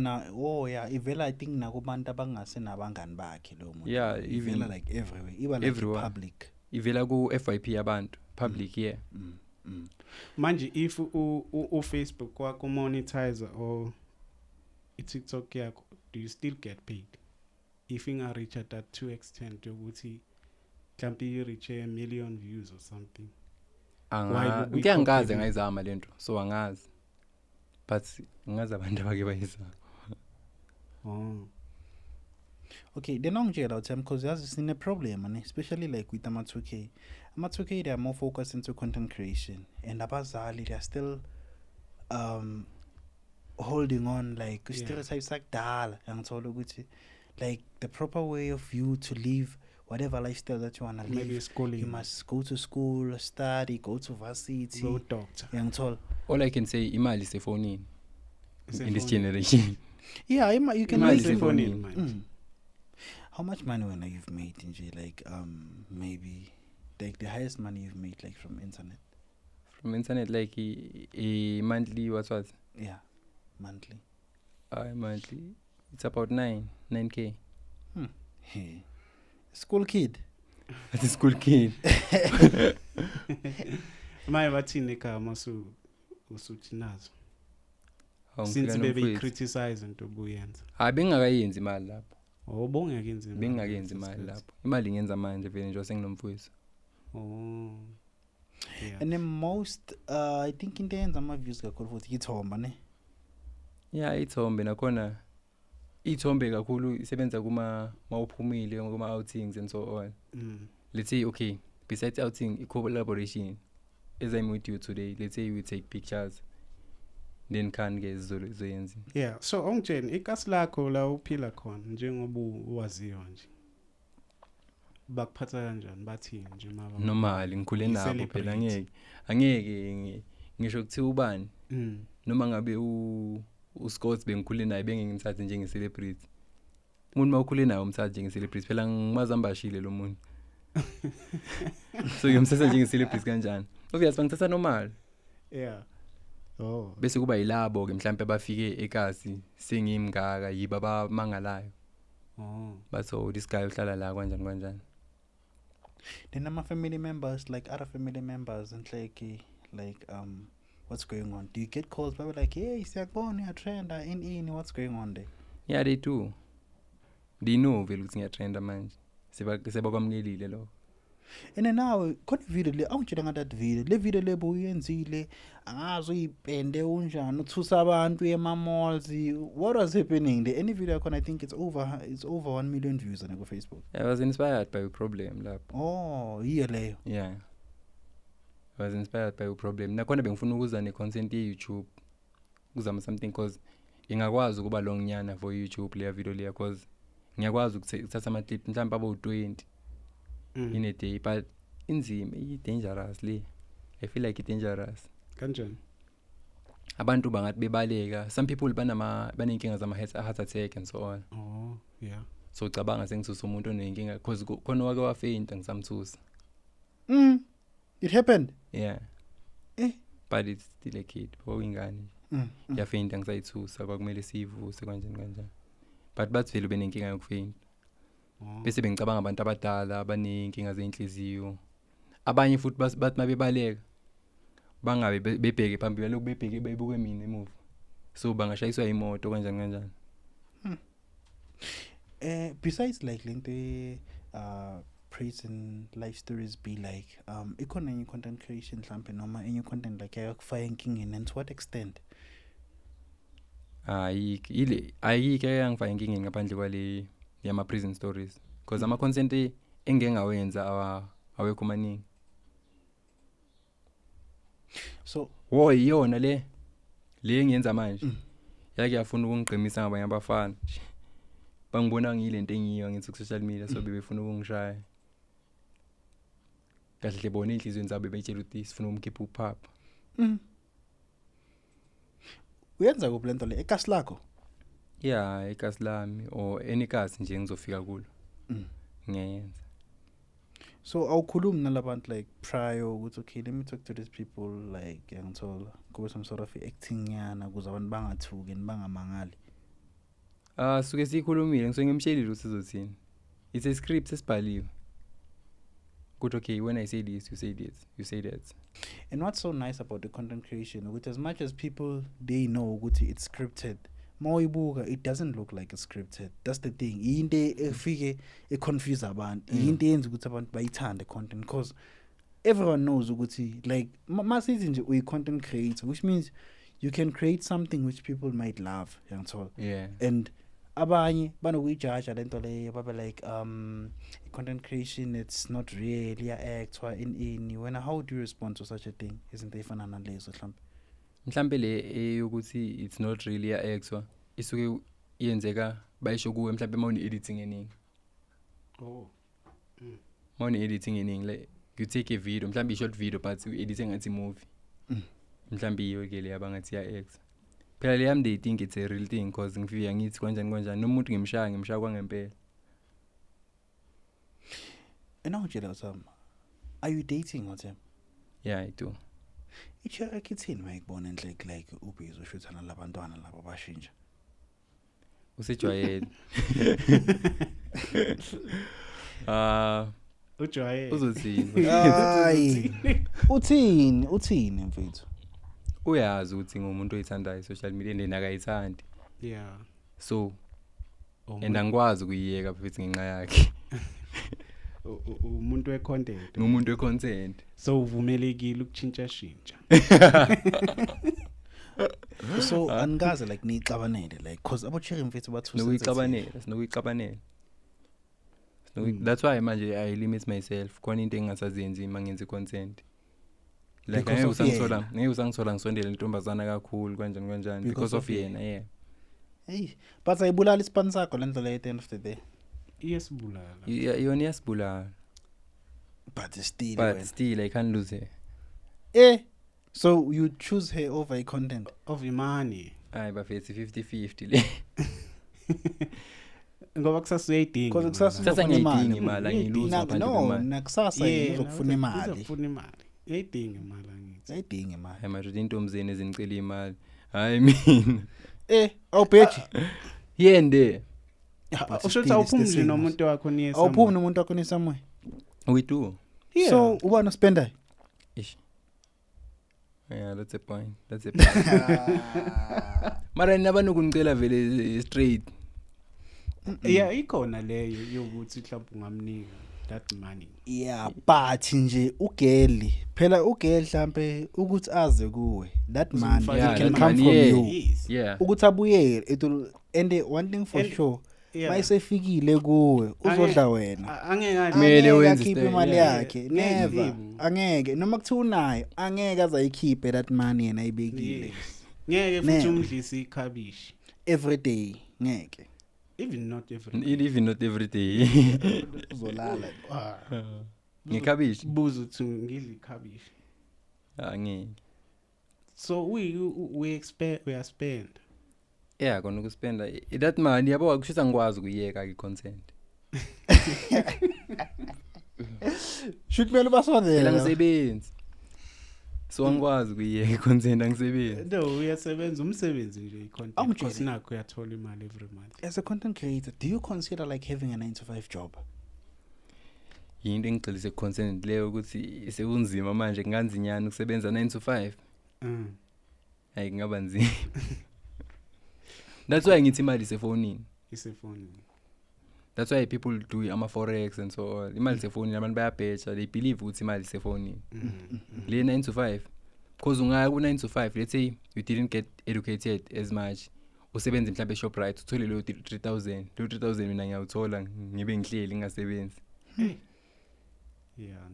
Speaker 1: ivela I think nakubantu abangase nabangani bakhe lo muntu.
Speaker 2: Yeah,
Speaker 1: ivela like everywhere. Iba like public.
Speaker 2: Ivela ku FYP abantu public yeah.
Speaker 3: Manje if u Facebook kwakho monetize or TikTok yakho do you still get paid if inga reach at that to extent ukuthi mhlawumbe you reach a million views or something?
Speaker 2: Ngiyangazi ngayizama lento so angazi but ngazi abantu abake bayizama.
Speaker 3: Oh.
Speaker 1: Okay, then ngitshela uthi because yazi sine problem and especially like with ama 2K. Ama 2K they are more focused into content creation and abazali they are still holding on like stereotypes sakudala ngithola ukuthi like the proper way of you to live whatever lifestyle that you want to live, you must go to school, study, go to varsity,
Speaker 3: go doctor.
Speaker 1: Ngithola.
Speaker 2: All I can say imali sefonini in this generation.
Speaker 1: Yeah, you can
Speaker 3: imali sefonini.
Speaker 1: How much money when you've made in like maybe like the highest money you've made like from internet?
Speaker 2: From internet like a monthly what?
Speaker 1: Yeah, monthly.
Speaker 2: Monthly. It's about 9k.
Speaker 1: Hey. School kid.
Speaker 2: That's a school kid.
Speaker 3: Maye bathini ekhaya usuthi nazo. Since baby criticize into obuyenza.
Speaker 2: Bengakayenzi imali lapho.
Speaker 3: Bongakenzi imali.
Speaker 2: Bengakenzi imali lapho. Imali ngenza manje vele nje senginomfowethu.
Speaker 3: Oh. Yeah.
Speaker 1: And the most I think into yenza ama views kakhulu futhi ithomba ne.
Speaker 2: Yeah, ithombe nakhona ithombe kakhulu isebenza kuma mawuphumile kuma outings and so on. Let's say okay, besides outing collaboration as I'm with you today, let's say we take pictures then can get zoyenzi.
Speaker 3: Yeah, so ongitsheni ikasi lakho la uphila khona njengoba uwaziwa nje. Bakuphatha kanjani bathini nje mama?
Speaker 2: Normally ngikhule nabo phela angeke ngisho kuthi ubani. Noma ngabe uScott bengikhule naye bengingithathe njenge celebrity. Umuntu mawukhule naye umthathe njenge celebrity phela ngimazambashile lo muntu. So ngiyomsesa njenge celebrity kanjani? obvious bangithatha normal
Speaker 3: Yeah. Oh.
Speaker 2: bese kuba yilabo ke mhlambe bafike ekasi sengimngaka yiba abamangalayo
Speaker 3: Oh.
Speaker 2: batho this guy uhlala la kanjani
Speaker 1: Then my family members, like other family members, and like what's going on? Do you get calls? People like, hey, siyakubona uyatrenda in what's going on there?
Speaker 2: yeah they do they know vele ukuthi ngiyatrenda manje sebakwamkelile lo
Speaker 1: And then now, khona video le awungitshela ngata video. Le video le boyenzile angazi uyipende unjani uthusa abantu ema-malls. What was happening there? Any video I think it's over 1 million views on Facebook.
Speaker 2: I was inspired by a problem lapho
Speaker 1: Oh, hiyo leyo.
Speaker 2: yeah I was inspired by a problem nakhona bengifuna ukuza ne-content ye-YouTube kuzama something cause ingakwazi ukuba long nyana for YouTube leya video leya cause ngiyakwazi ukuthatha ama-clip mhlawumbe abo-20 in a day but inzima i-dangerous le I feel like i-dangerous
Speaker 3: Kanjani?
Speaker 2: abantu bangathi bebaleka some people baney'nkinga zama-heart attack and so on
Speaker 3: Oh, yeah.
Speaker 2: so cabanga sengisusa umuntu onenkinga cause khona wake wafeyinta ngisamthusa
Speaker 1: It happened.
Speaker 2: yeah but it's still a kid bowingane yafeyinta ngisayithusa kwakumele siyivuse kanjani but bathi vele benenkinga yokufeyinta bese bengicabanga abantu abadala abanenkinga zeinhliziyo abanye futhi bathi mabebaleka bangabe bebheke phambili lokho bebheke bebuke mina emuva so bangashayiswa imoto kanjani
Speaker 1: Besides like lente prison life stories be like ikhona enye content creation mhlambe noma enye content like yakufaya enkingeni, and to what extent?
Speaker 2: ayike yangifaka enkingeni ngaphandle kwale yama prison stories because ama content engengawenza awekho maningi
Speaker 1: So
Speaker 2: iyona le ngiyenza manje yake yafuna ukungigqimisa ngabanye abafana bangibona ngiyilento engiyiyo ngithi ku social media so bebefuna ukungishaya kahle bona inhlizweni zabo betshela ukuthi sifuna umkhipha uphapha
Speaker 1: uyenza kuphi lento le ekasi lakho?
Speaker 2: yeah ekasi lami or any kasi nje ngizofika kulo ngiyenza
Speaker 1: So awukhulumi nalabantu like prior ukuthi okay let me talk to these people like ngithola kube some sort of acting yana ukuze abantu bangathuki bangamangali.
Speaker 2: suke sikhulumile ngisuke ngimshelile ukuthi sizothini it's a script esibhaliwe good okay when I say this you say this you say that.
Speaker 1: And what's so nice about the content creation ukuthi as much as people they know ukuthi it's scripted, mayibuka it doesn't look like it's scripted. That's the thing. Into efike confuse abantu into yenza ukuthi abantu bayithande content because everyone knows ukuthi like masithi nje uyi content creator, which means you can create something which people might love yangithola.
Speaker 2: Yeah.
Speaker 1: And abanye banokuyijudge lento leyo babe like content creation it's not real actwa in when how do you respond to such a thing? Isn't there efana nalezo
Speaker 2: mhlambe le ukuthi it's not really actwa isuke iyenzeka bayisho kuwe mhlambe mawuni editing eningi. Mawuni editing eningi like you take a video mhlambe short video but you edit ngathi movie. Mhlambe yiyo ke le abangathi act. Phela le yami they think it's a real thing because ngifika ngithi kanjani nomuntu ngimshaya kwangempela.
Speaker 1: And now Jela are you dating with him?
Speaker 2: Yeah, I do.
Speaker 1: Ithi akithini mayikubona like ubhizo ushuthana labantwana labo bashintsha.
Speaker 2: Usejwayele.
Speaker 3: Ujwayele.
Speaker 2: Uzothini?
Speaker 1: Hayi. Uthini mfethu?
Speaker 2: Uyazi ukuthi ngumuntu oyithandayo social media and akayithandi.
Speaker 3: Yeah.
Speaker 2: So and angikwazi ukuyiyeka futhi ngenxa yakhe.
Speaker 3: Umuntu we-content.
Speaker 2: Ngumuntu we-content.
Speaker 3: So uvumelekile ukuchintsha.
Speaker 1: So angaze like nixabanele like cause abocheke mfethu bathu
Speaker 2: sinokuyicabanela. That's why manje I limit myself khona into engasazenzi mangenza content. Like ngeke usangithola ngisondele intombazana kakhulu kanjani because of yena. Yeah.
Speaker 1: Hey, but ayibulala isipani sakho lento le at the end of the day.
Speaker 3: Iyasibulala.
Speaker 2: Yona iyasibulala.
Speaker 1: But still
Speaker 2: I can't lose her.
Speaker 1: So you choose her over a content
Speaker 3: of imani.
Speaker 2: Hayi bafethi 50-50 le.
Speaker 3: Ngoba kusasuyayidinga.
Speaker 1: Because
Speaker 2: kusasa ngiyidinga imali angiyiluza phandle kwemali.
Speaker 1: No, nakusasa ngizokufuna imali.
Speaker 3: Uzofuna imali. Ayidingi imali angithi.
Speaker 1: ayidingi imali
Speaker 2: hayi manje intombazane ezinicela imali hayi mina
Speaker 1: awubheji
Speaker 2: yende
Speaker 3: Usho awuphumi nje nomuntu wakho niye somewhere.
Speaker 1: awuphumi nomuntu wakho nisamwe
Speaker 2: we do
Speaker 3: Yeah.
Speaker 1: so uba no spender
Speaker 2: ish yeah that's a point mara nabantu kunicela vele straight
Speaker 3: Yeah, ikhona leyo yokuthi mhlawumbe ungamnika that money.
Speaker 1: yeah but nje ugeli phela ugeli mhlambe ukuthi aze kuwe that money
Speaker 3: Uzomfaka
Speaker 1: it can
Speaker 2: that
Speaker 1: come
Speaker 2: money,
Speaker 1: from
Speaker 2: yeah.
Speaker 1: you
Speaker 3: Yes.
Speaker 2: yeah
Speaker 1: ukuthi abuyele it will and one thing for
Speaker 3: And-
Speaker 1: sure
Speaker 3: Yeah.
Speaker 1: mayisefikile kuwe uzodla wena
Speaker 3: Angeke
Speaker 2: Kumele
Speaker 1: angeke
Speaker 2: wenze
Speaker 1: akhiphe
Speaker 2: step,
Speaker 1: imali
Speaker 3: yeah.
Speaker 1: yakhe
Speaker 3: Yeah.
Speaker 1: never
Speaker 3: Yeah.
Speaker 1: angeke noma kuthiwa unayo angeke azayikhiphe that money yena ayibekile
Speaker 3: Yes. Ngeke futhi
Speaker 1: Never.
Speaker 3: umdlisi ikhabishi.
Speaker 1: every day ngeke
Speaker 3: Even not every.
Speaker 2: even not every day
Speaker 1: uzolala
Speaker 2: ngekhabishi
Speaker 3: Buzo to ngidla ikhabishi.
Speaker 2: angeke
Speaker 3: So we expect we are spend.
Speaker 2: yeah kona ukuspenda that money yabo akushisa ngikwazi ukuyeka i-consent
Speaker 1: shoot mele
Speaker 2: phela
Speaker 1: basondela
Speaker 2: ngisebenzi so angikwazi ukuyeka i-consent angisebenzi
Speaker 3: No, uyasebenza umsebenzi nje i-content.
Speaker 1: Awumtshele.
Speaker 3: Because nakho uyathola imali every month.
Speaker 1: as a content creator do you consider like having a 9 to 5 job
Speaker 2: yinto engigxilise ku-consent leyo ukuthi sekunzima manje kunganzinyana ukusebenza 9 to 5 hayi kungaba nzima that's why ngithi imali isefonini
Speaker 3: Isefoni.
Speaker 2: that's why people do ama-forex and so on imali isefonini abantu bayabheja they believe ukuthi imali isefonini le 9 to 5 because ungaya ku-9 to 5 let's say you didn't get educated as much usebenze mhlawumbe e-shoprite uthole leyo 3000 leyo 3000 mina ngiyawuthola ngibe ngihleli ngingasebenzi
Speaker 3: Yeah.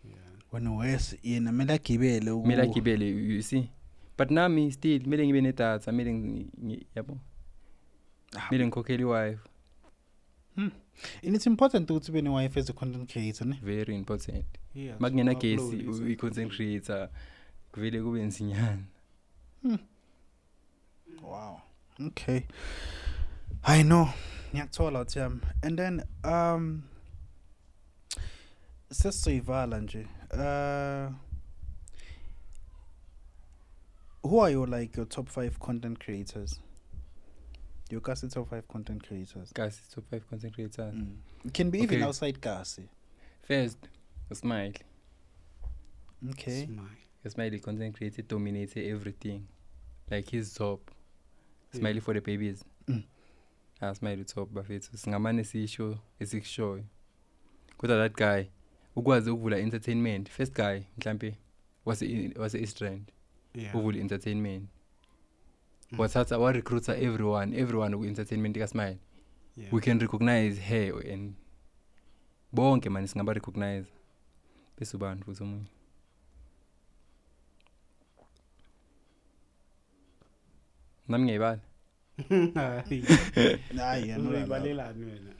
Speaker 3: Yeah.
Speaker 1: wena wes yena mele agibele
Speaker 2: kumele agibele you see but nami still kumele ngibe nedatha kumele yabo kumele ngikhokhele i-wife
Speaker 1: and it's important ukuthi ube ne-wife as a content creator ne
Speaker 2: very important
Speaker 3: Yeah.
Speaker 2: makungena
Speaker 3: so
Speaker 2: gesi
Speaker 3: upload is
Speaker 2: i-content creator kuvele kube nzinyana
Speaker 1: wow okay I know ngiyakuthola uthiyami and then sesiyivala nje who are your top 5 content creators your Kasi top 5 content creators
Speaker 2: kasi top 5 content creators
Speaker 1: it can be even
Speaker 2: Okay.
Speaker 1: outside Kasi
Speaker 2: first Smile
Speaker 1: okay
Speaker 3: Smile.
Speaker 2: content creator dominated everything like his top
Speaker 3: Yeah.
Speaker 2: Smiley for the babies Smiley top bafethu singamane sisho esikushoyo kodwa that guy ukwazi ukuvula entertainment first guy mhlambe wase Eastern
Speaker 3: Yeah.
Speaker 2: uvula entertainment wathatha wa recruiter everyone ku entertainment ka Smile
Speaker 3: Yeah.
Speaker 2: we can recognize her and bonke manje singaba recognize bese abantu futhi omunye nami ngiyibala
Speaker 3: Hayi.
Speaker 1: hayi
Speaker 3: Uzoyibalelani wena?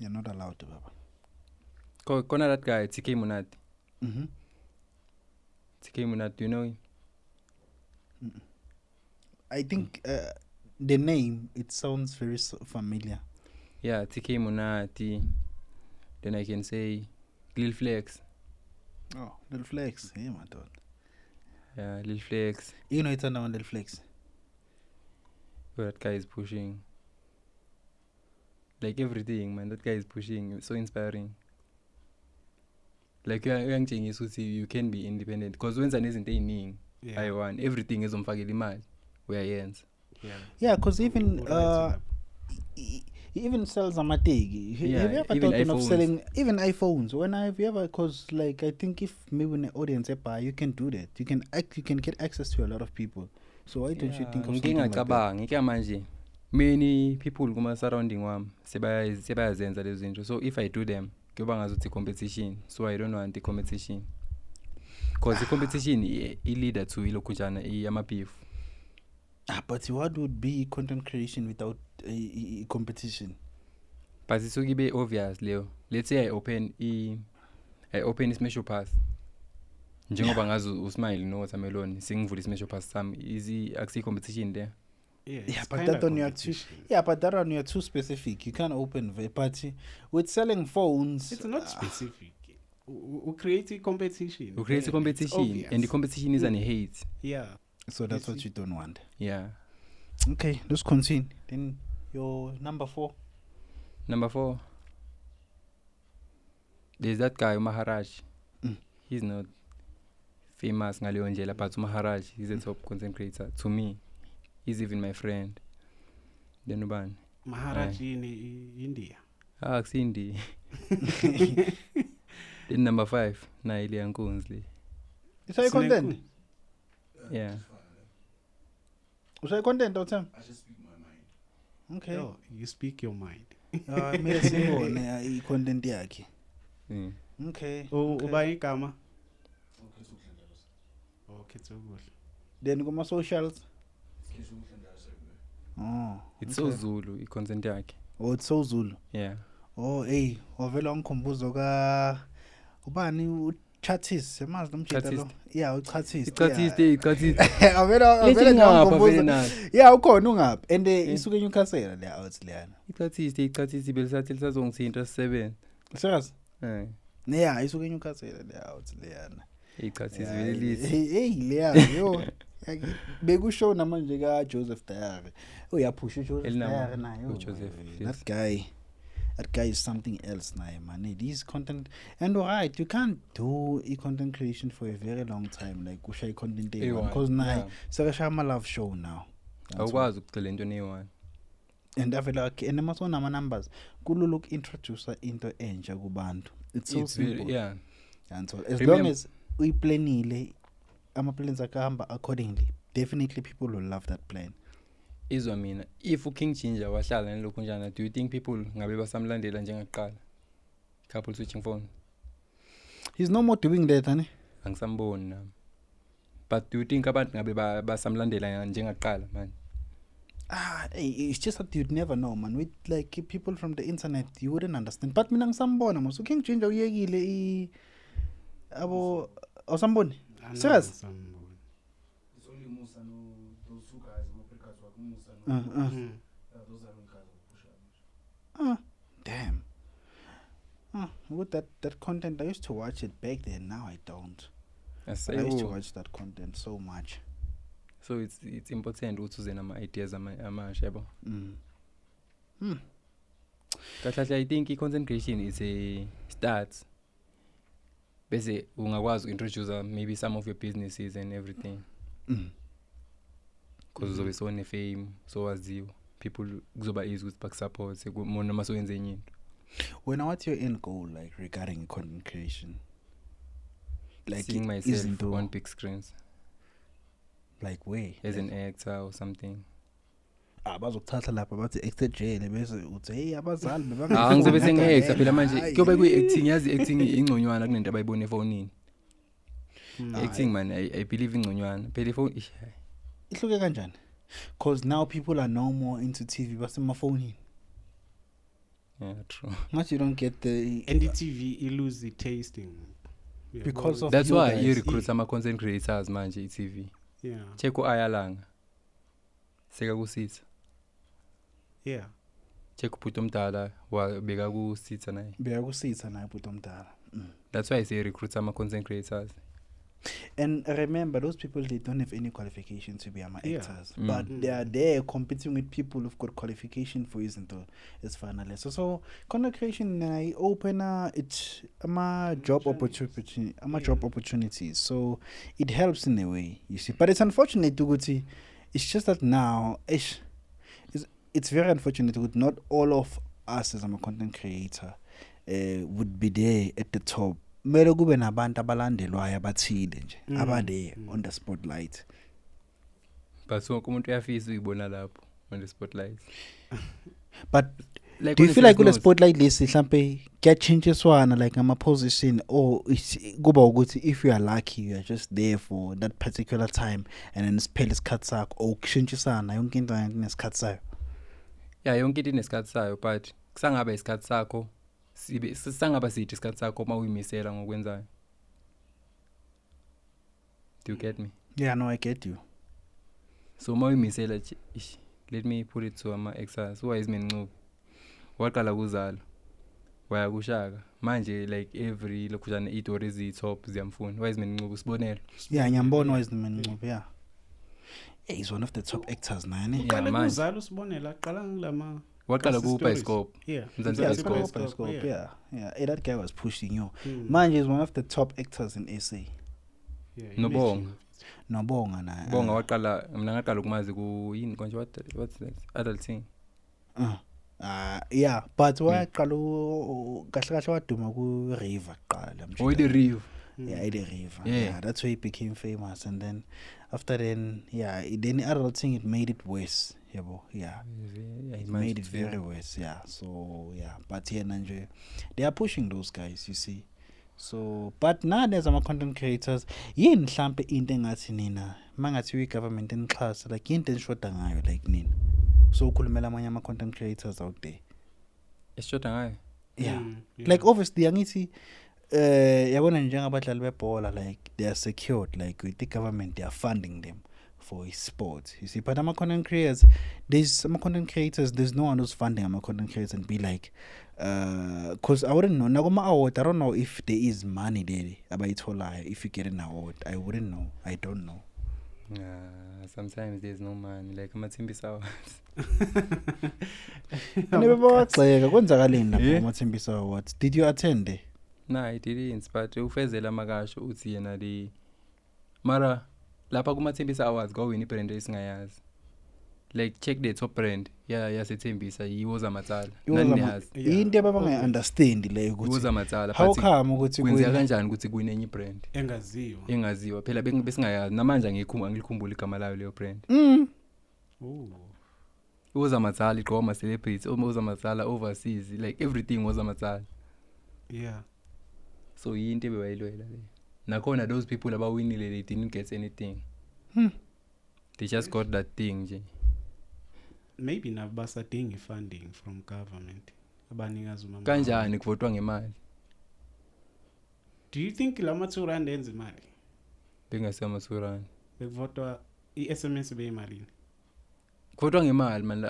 Speaker 1: you're not allowed baba
Speaker 2: kona that guy TK Munati
Speaker 1: mhm
Speaker 2: TK Munati do you know him?
Speaker 1: I think the name it sounds very familiar
Speaker 2: Yeah, TK Munati. Then I can say Lil Flex.
Speaker 1: oh little flex hey my dog
Speaker 2: Yeah, Lil Flex.
Speaker 1: you know it's on little flex
Speaker 2: Where that guy is pushing. Like everything, man. That guy is pushing. It's so inspiring. Like uyangitshengisa ukuthi you can be independent because wenza nezinto eziningi
Speaker 3: Yeah.
Speaker 2: ayi-one everything ezomfakela imali uyayenza.
Speaker 1: yeah because even
Speaker 3: Alright,
Speaker 1: he even sells amateki.
Speaker 2: Yeah,
Speaker 1: Have you ever
Speaker 2: even
Speaker 1: thought of
Speaker 2: iPhones.
Speaker 1: selling even iPhones? When have you ever? Because like I think if maybe an audience buy, you can do that. You can get access to a lot of people. So why don't you think of something like that?
Speaker 2: ngike manje many people kuma surrounding wami sebayazenza lezo zinto so if I do them kuyoba ngazuthi competition so I don't want the competition because the competition i-leader to ilokhunjana iyama-beef.
Speaker 1: But what would be content creation without a competition?
Speaker 2: But isuke ibe obvious leyo. Let's say I open i-Smash Pass njengoba ngazi uSmile noWatermelon singivula i-Smash Pass sami akusi competition there.
Speaker 1: Yeah, but that one you're too specific. You can't open the party with selling phones.
Speaker 3: It's not specific. create competition.
Speaker 2: We create a
Speaker 3: It's
Speaker 2: competition,
Speaker 3: obvious.
Speaker 2: and the competition is an hate.
Speaker 3: Yeah.
Speaker 1: So that's
Speaker 3: You
Speaker 1: what
Speaker 3: see?
Speaker 1: you don't want.
Speaker 2: Yeah.
Speaker 1: Okay, let's continue. Then your number 4.
Speaker 2: Number 4. There's that guy Maharaj.
Speaker 1: Mm.
Speaker 2: He's not famous ngaleyo ndlela, but Maharaj he's a top content creator. To me, he's even my friend. Then ubani?
Speaker 3: Maharaj in India.
Speaker 2: Ah, Cindy. Then number 5, Naili Nkunzli.
Speaker 1: Is that content?
Speaker 3: Snake.
Speaker 2: Yeah.
Speaker 1: Is that content or time?
Speaker 4: I just speak my mind.
Speaker 1: Okay.
Speaker 3: Yo, you speak your mind.
Speaker 1: Mele sibone i-content yakhe.
Speaker 2: Mm.
Speaker 1: Okay.
Speaker 3: Uba igama.
Speaker 4: Okay, so Klandala's.
Speaker 3: Okay, so good.
Speaker 1: Then kuma socials.
Speaker 4: Sketch Klandala's everywhere.
Speaker 1: Oh.
Speaker 2: It's
Speaker 1: okay.
Speaker 2: so Zulu, i-content yakhe.
Speaker 1: Oh, it's so Zulu.
Speaker 2: Yeah.
Speaker 1: Oh, hey, wavela ungikhumbuzo ka ubani uChatis, yamazi nomjita lo. Yeah, uChatis.
Speaker 2: Icathiste.
Speaker 1: Avela
Speaker 2: Lesingapha
Speaker 1: ngiyamkhumbuza.
Speaker 2: vele nathi.
Speaker 1: Yeah, ukhona ungaphi. And isuke eNewcastle le out leyana.
Speaker 2: Icathiste belisathi lisazongithinta 7.
Speaker 1: Serious?
Speaker 2: Eh.
Speaker 1: Yeah, isuke eNewcastle le out leyana.
Speaker 2: Icathiste vele lithi.
Speaker 1: Hey, leya yo. Bekushow namanje ka Joseph Dayare. Uyaphusha uJoseph Dayare naye.
Speaker 2: uJoseph, yes.
Speaker 1: That guy is something else naye man. These content and alright, you can't do content creation for a very long time like usha content day
Speaker 2: Eyi-one,
Speaker 1: because naye
Speaker 2: yeah.
Speaker 1: sekasha ama love show now.
Speaker 2: Awukwazi ukugcila into neyi-1.
Speaker 1: And avela and masona ama numbers kulula ukintroduce into entsha kubantu. It's so
Speaker 2: It's very,
Speaker 1: simple.
Speaker 2: yeah.
Speaker 1: And so as
Speaker 2: Remember-
Speaker 1: long as uyiplanile ama plans akahamba accordingly, definitely people will love that plan.
Speaker 2: Izwa mina, if uKing Ginger wahlala nalokho njana, do you think people ngabe basamlandela njengakuqala? Couple switching phone.
Speaker 1: He's no more doing that, honey.
Speaker 2: Angisamboni nami. But do you think abantu ngabe basamlandela njengakuqala man?
Speaker 1: It's just that you'd never know, man. With like people from the internet, you wouldn't understand. But mina ngisambona mos. King Ginger uyekile abo awusamboni?
Speaker 3: I know
Speaker 1: Serious?
Speaker 3: some-
Speaker 4: It's only Musa, no, those 2 guys, Africans, Musa,
Speaker 3: Mm.
Speaker 4: those are the guys who push out.
Speaker 1: Damn. With that content, I used to watch it back then. Now I don't. But I used to watch that content so much.
Speaker 2: So it's important ukuthi uze nama ideas amasha yabo. Kahle I think i-content creation is a start. Bese ungakwazi introduce maybe some of your businesses and everything. Because uzobe so ne-fame, so waziwa. People kuzoba easy ukuthi bakusupport noma masoyenze enye into.
Speaker 1: What's your end goal like regarding content creation? Like
Speaker 2: Seeing myself on big screens
Speaker 1: like where?
Speaker 2: as an actor or something.
Speaker 1: Bazokuthatha lapha bathi actor jail bese uthi hey abazali
Speaker 2: Ngizobe sengi-actor phela manje kuyobe kuyi-acting, yazi i-acting ingconywana kunento abayibona efonini. Acting man, I believe ingconywana. Phela ifoni
Speaker 1: ihluke kanjani? Cause now people are no more into TV basemafonini.
Speaker 2: yeah, true.
Speaker 1: Much you don't get the
Speaker 3: NDTV you lose the tasting. Yeah,
Speaker 1: Because
Speaker 3: well,
Speaker 1: of
Speaker 2: That's
Speaker 1: you
Speaker 2: why
Speaker 1: guys.
Speaker 2: you recruit ama-content creators manje i-TV.
Speaker 3: yeah.
Speaker 2: Check u-Ayalanga. Sekakusitha.
Speaker 3: Yeah.
Speaker 2: Check ubhuti omdala wabeka kusitha naye.
Speaker 1: beyakusitha naye bhuti omdala.
Speaker 2: That's why I say recruit ama-content creators.
Speaker 1: And remember, those people, they don't have any qualification to be
Speaker 3: Yeah.
Speaker 1: actors, but they are there competing with people who've got qualification for using as finally. So content creation, I open it's job opportunity, job opportunities. So it helps in a way, you see. But it's unfortunate to go to. It's just that now, it's very unfortunate that not all of us as a content creator would be there at the top. Mele kube nabantu abalandelwayo abathile nje abade on the spotlight.
Speaker 2: But so umuntu uyafisa uyibona lapho on the spotlight.
Speaker 1: But
Speaker 2: Like
Speaker 1: do you
Speaker 2: when
Speaker 1: feel
Speaker 2: it
Speaker 1: like kule
Speaker 2: knows-
Speaker 1: spotlight list mhlambe kuyachangeswana like ama position or kuba ukuthi if you are lucky you are just there for that particular time and then siphele isikhathi sakho or kushintshisana yonke into nesikhathi sayo?
Speaker 2: Yeah, yonke into inesikhathi sayo, but kusangaba isikhathi sakho sisangaba sithi isikhathi sakho uma uyimisela ngokwenzayo. Do you get me?
Speaker 1: Yeah, no, I get you.
Speaker 2: So uma uyimisela let me put it to ama exercise. Who is Mencubi? Waqala kuzalo. waya kushaka manje like every lokhuzana itori ezitop ziyamfuna wayizimini Ncube sibonela
Speaker 1: Yeah, ngiyambona Wiseman Ncube, yeah. Yeah, he's one of the top actors, man.
Speaker 2: Yeah,
Speaker 3: Qale
Speaker 2: manje.
Speaker 3: kuzala usibonela aqala ngilama
Speaker 2: waqala
Speaker 3: That's the
Speaker 2: ku
Speaker 3: stories.
Speaker 2: Bioscope
Speaker 3: yeah
Speaker 2: Mzansi
Speaker 1: Yeah,
Speaker 2: Bioscope.
Speaker 1: Bioscope, yeah. Hey, that guy was pushing you.
Speaker 3: Mm.
Speaker 1: Manje is one of the top actors in SA.
Speaker 3: Yeah,
Speaker 2: Nobonga.
Speaker 1: Nobonga na.
Speaker 2: Bonga waqala mina ngaqala ukumazi ku yini konje what's that adulting
Speaker 1: Yeah, but waqala kahle kahle waduma ku River qala
Speaker 2: oh the Rive
Speaker 1: Yeah, the River.
Speaker 2: Yeah.
Speaker 1: Yeah, that's where he became famous, and then after then, yeah, then adulting it made it worse. Yabo, yeah. It made it very worse, yeah. So yeah, but here Nanje, they are pushing those guys, you see. So, but now there's some content creators. Yin mhlambe into engathi nina mangathi we government in class like into enshoda ngayo like nina. So ukhulumela amanye ama content creators out there.
Speaker 2: eshoda ngayo
Speaker 1: Yeah.
Speaker 3: Yeah.
Speaker 1: Like obviously angithi yabona njengabadlali bebhola like they are secured like with the government they are funding them for sport. You see, but I'm a content creators. There's some content creators. There's no one who's funding. I'm a content creators and be like, cause I wouldn't know. Nagoma award. I don't know if there is money there. About if you get an award, I wouldn't know. I don't know.
Speaker 2: Sometimes there's no money like amathembisa awards
Speaker 1: Never baxeka kwenzakaleni lapho
Speaker 2: Yeah.
Speaker 1: amathembisa awards. Did you attend there?
Speaker 2: nah I didn't but ufezela makasho uthi yena le mara lapha kumathembisa awards kwawini ibrand esingayazi like check the top brand yasethembisa yiwoza matsala nani yazi
Speaker 1: Into abanga understand le ukuthi
Speaker 2: yiwoza matsala
Speaker 1: how come ukuthi
Speaker 2: kwenzeka kanjani ukuthi kunenye brand
Speaker 3: engaziwa
Speaker 2: engaziwa phela besingayazi namanje angikhumbula igama layo leyo brand
Speaker 3: oh
Speaker 2: iwoza matsala igqoka ama celebrities iwoza matsala overseas like everything woza matsala
Speaker 3: yeah
Speaker 2: so yinto ebewayilwela le nakhona those people abawinile they didn't get anything they just got that thing nje
Speaker 3: maybe nabasadingi funding from government abanikazi uma
Speaker 2: kanjani kuvotwa ngemali
Speaker 3: do you think lama 2 rand enza imali
Speaker 2: bengasema surani
Speaker 3: bekuvotwa iSMS beyimalini
Speaker 2: kuvotwa ngemali man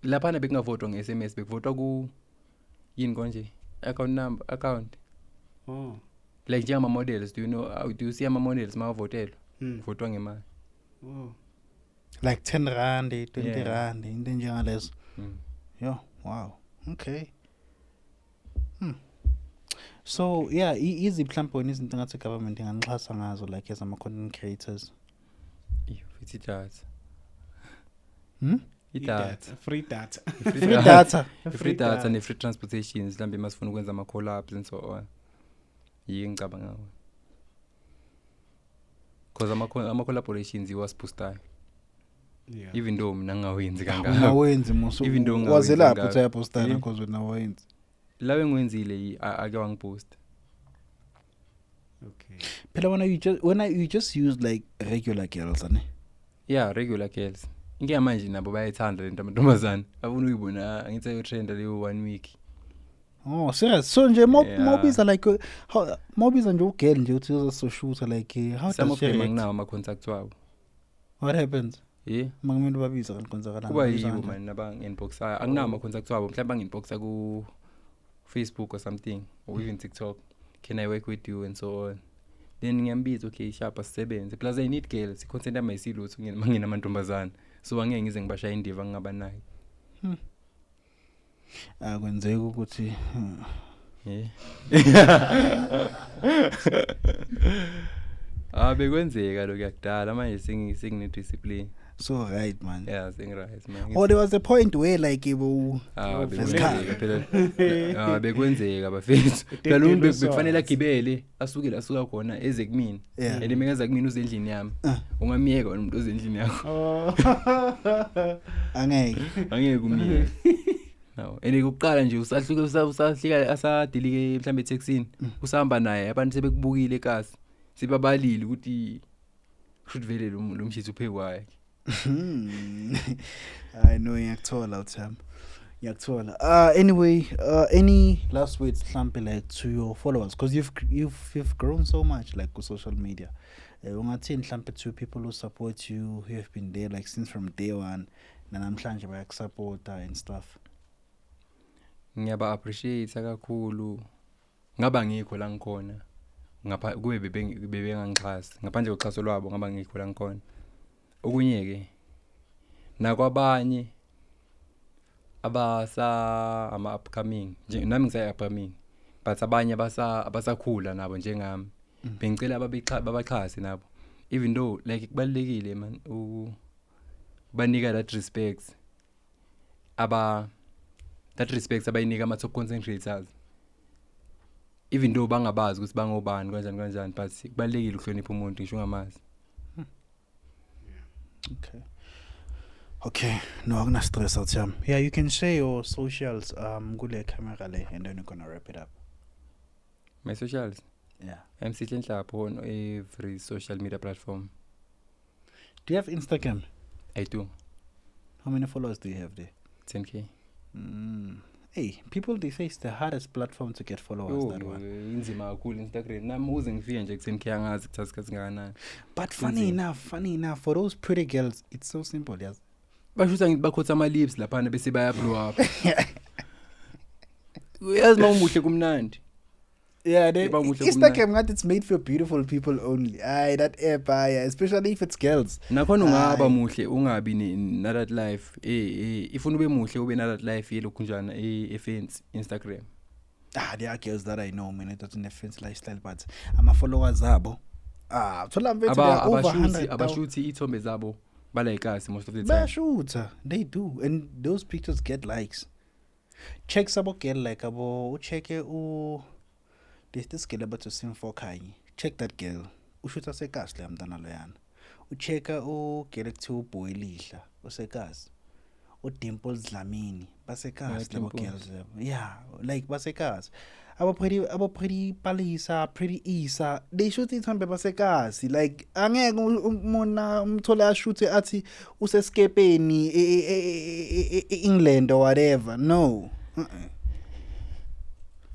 Speaker 2: laphana bekungavotwa ngeSMS bekuvotwa ku yini konje account
Speaker 3: oh
Speaker 2: like njengama models do you see ama models mawavotelwa kuvotwa ngemali
Speaker 3: oh
Speaker 1: like 10 rand, 20
Speaker 2: Yeah.
Speaker 1: rand, into njengalezo.
Speaker 2: Mm.
Speaker 1: Yeah, wow. Okay. So yeah, easy mhlawumbe wena izinto ngathi government inganixhasa ngazo like as ama content creators.
Speaker 2: Futhi data
Speaker 3: data free data
Speaker 1: Free data.
Speaker 2: free data ne free transportation mhlambe masifuna ukwenza ama collabs and so on ngicabanga ngawo because ama collaborations iwasboostayo
Speaker 3: yeah
Speaker 2: even though mina ngawenzi kangaka
Speaker 1: Ungawenzi musu.
Speaker 2: Even though
Speaker 1: Waze
Speaker 2: ungawenzi
Speaker 1: lapho
Speaker 2: kangaka.
Speaker 1: uyapostana
Speaker 2: Yeah.
Speaker 1: because wena wayenzi.
Speaker 2: lawe ngwenzile ake wangipost
Speaker 3: okay
Speaker 1: Phela when you just use like regular girls ane.
Speaker 2: yeah regular girls inke manje nabo bayayithanda lento amantombazana afuna uyibona angithi ayo trend leyo 1 week
Speaker 1: Oh, serious. So nje
Speaker 2: Yeah.
Speaker 1: mobiza like how mobiza nje ugirl nje uthi uzo shoot like how
Speaker 2: some
Speaker 1: does
Speaker 2: of
Speaker 1: she
Speaker 2: them
Speaker 1: react?
Speaker 2: anginawo ama contacts wabo
Speaker 1: What happens?
Speaker 2: yeah
Speaker 1: Makumele babiza kankonzakalana.
Speaker 2: kuba yibo man naba-inbox anginawo ama-contacts wabo mhlawumbe bangi-inboxa ku-Facebook or something or even TikTok can I work with you and so on then ngiyambiza okay sharp asisebenze plus I need girls i-content yami ayisilutho manginamantombazana so angeke ngize ngibashaya indiva ngingabanayo
Speaker 1: Kwenzeka ukuthi
Speaker 2: yeah bekwenzeka lo kuyakudala manje sengine-discipline
Speaker 1: so right man.
Speaker 2: yeah sengi-right man
Speaker 1: Oh, there was a point where like you
Speaker 2: bekwenzeka phela bekwenzeka bafethu phela umuntu bekufanele agibele asuka khona eze kumina
Speaker 1: Yeah.
Speaker 2: and mekeza kumina uze endlini yami ungamiyeka wena umuntu oze endlini yakho
Speaker 1: angeke.
Speaker 2: angeke kumiyeka no and ukuqala nje usahlika asadilike mhlambe etaxini usahamba naye abantu sebekubukile ekasi sibabalile ukuthi should vele lo mshitsi uphekwayo
Speaker 1: I know ngiyakuthola uThamba. Ngiyakuthola. Anyway, any last words mhlambe like to your followers because you've grown so much like on social media. Ungathini mhlambe to people who support you who have been there like since from day one namhlanje bayakusupporta and stuff.
Speaker 2: ngiyaba appreciate kakhulu ngaba ngikho la ngikhona ngapha kube bebengangixhasi ngaphandle koxhaso lwabo ngaba ngikho la ngikhona okunye ke nakwabanye ama upcoming nje nami ngisa upcoming but abanye abasakhula nabo njengami bengicela babaxhase nabo even though like kubalekile man banika that respect abayinika ama top content creators even though bangabazi ukuthi bangobani kanjani but kubalekile ukuhlonipha umuntu ngisho ngamazi.
Speaker 1: Okay, no akuna stress out yam. Yeah, you can share your socials kule camera le and then we're going to wrap it up.
Speaker 2: My socials,
Speaker 1: Yeah.
Speaker 2: I'm sitting on every social media platform.
Speaker 1: Do you have Instagram?
Speaker 2: I do.
Speaker 1: How many followers do you have there?
Speaker 2: 10K.
Speaker 1: Hey, people they say it's the hardest platform to get followers, that one.
Speaker 2: Inzima kakhulu Instagram. Nami uze ngifike nje ku10K angazi kuthatha isikhathi singakanani.
Speaker 1: But funny enough, for those pretty girls, it's so simple, yes.
Speaker 2: Bashutha ngithi bakhotha ama lips lapha bese baya blow up. Uyazi mawumuhle kumnandi.
Speaker 1: Yeah, Instagram ngathi it's made for beautiful people only. Aye, that app, especially if it's girls.
Speaker 2: Nakhona ungaba muhle ungabi na that life. If ube muhle ube na that life yelokhu njana efence Instagram.
Speaker 1: There are girls that I know, man, it doesn't offense lifestyle, but ama followers zabo. Thola mfethu over 100.
Speaker 2: Abashuthi ithombe zabo balayikasi most of the time.
Speaker 1: Bashuta, they do, and those pictures get likes. Check sabo girl like abo check there's this girl about to sing for Kai. Check that girl. Ushuta sekasle amntana loyana. Ucheka girl ekuthiwa uBoy Lihla, usekasi. Dimples Dlamini, basekasi labo girls. Yeah, like basekasi. Abo pretty Palisa, pretty Isa. They shoot it hambe basekasi. Like angeke umona umthola ashute athi useskepeni England or whatever. No.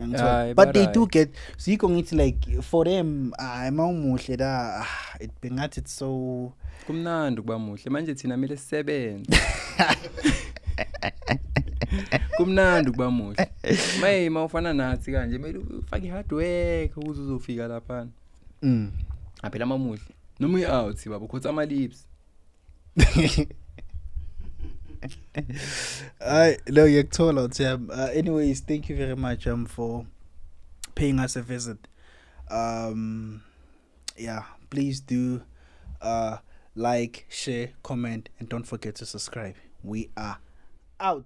Speaker 1: But they do get so you can eat like for them mawumuhle da it bengathi it's so
Speaker 2: kumnandi kuba muhle manje thina mele sisebenze kumnandi kuba muhle mawufana nathi kanje mele ufake hard work ukuze uzofika lapha aphela amamuhle noma uyout baba ukhotha ama lips.
Speaker 1: No, yakuthola Tim. Anyways, thank you very much for paying us a visit. Yeah, please do like, share, comment, and don't forget to subscribe. We are out.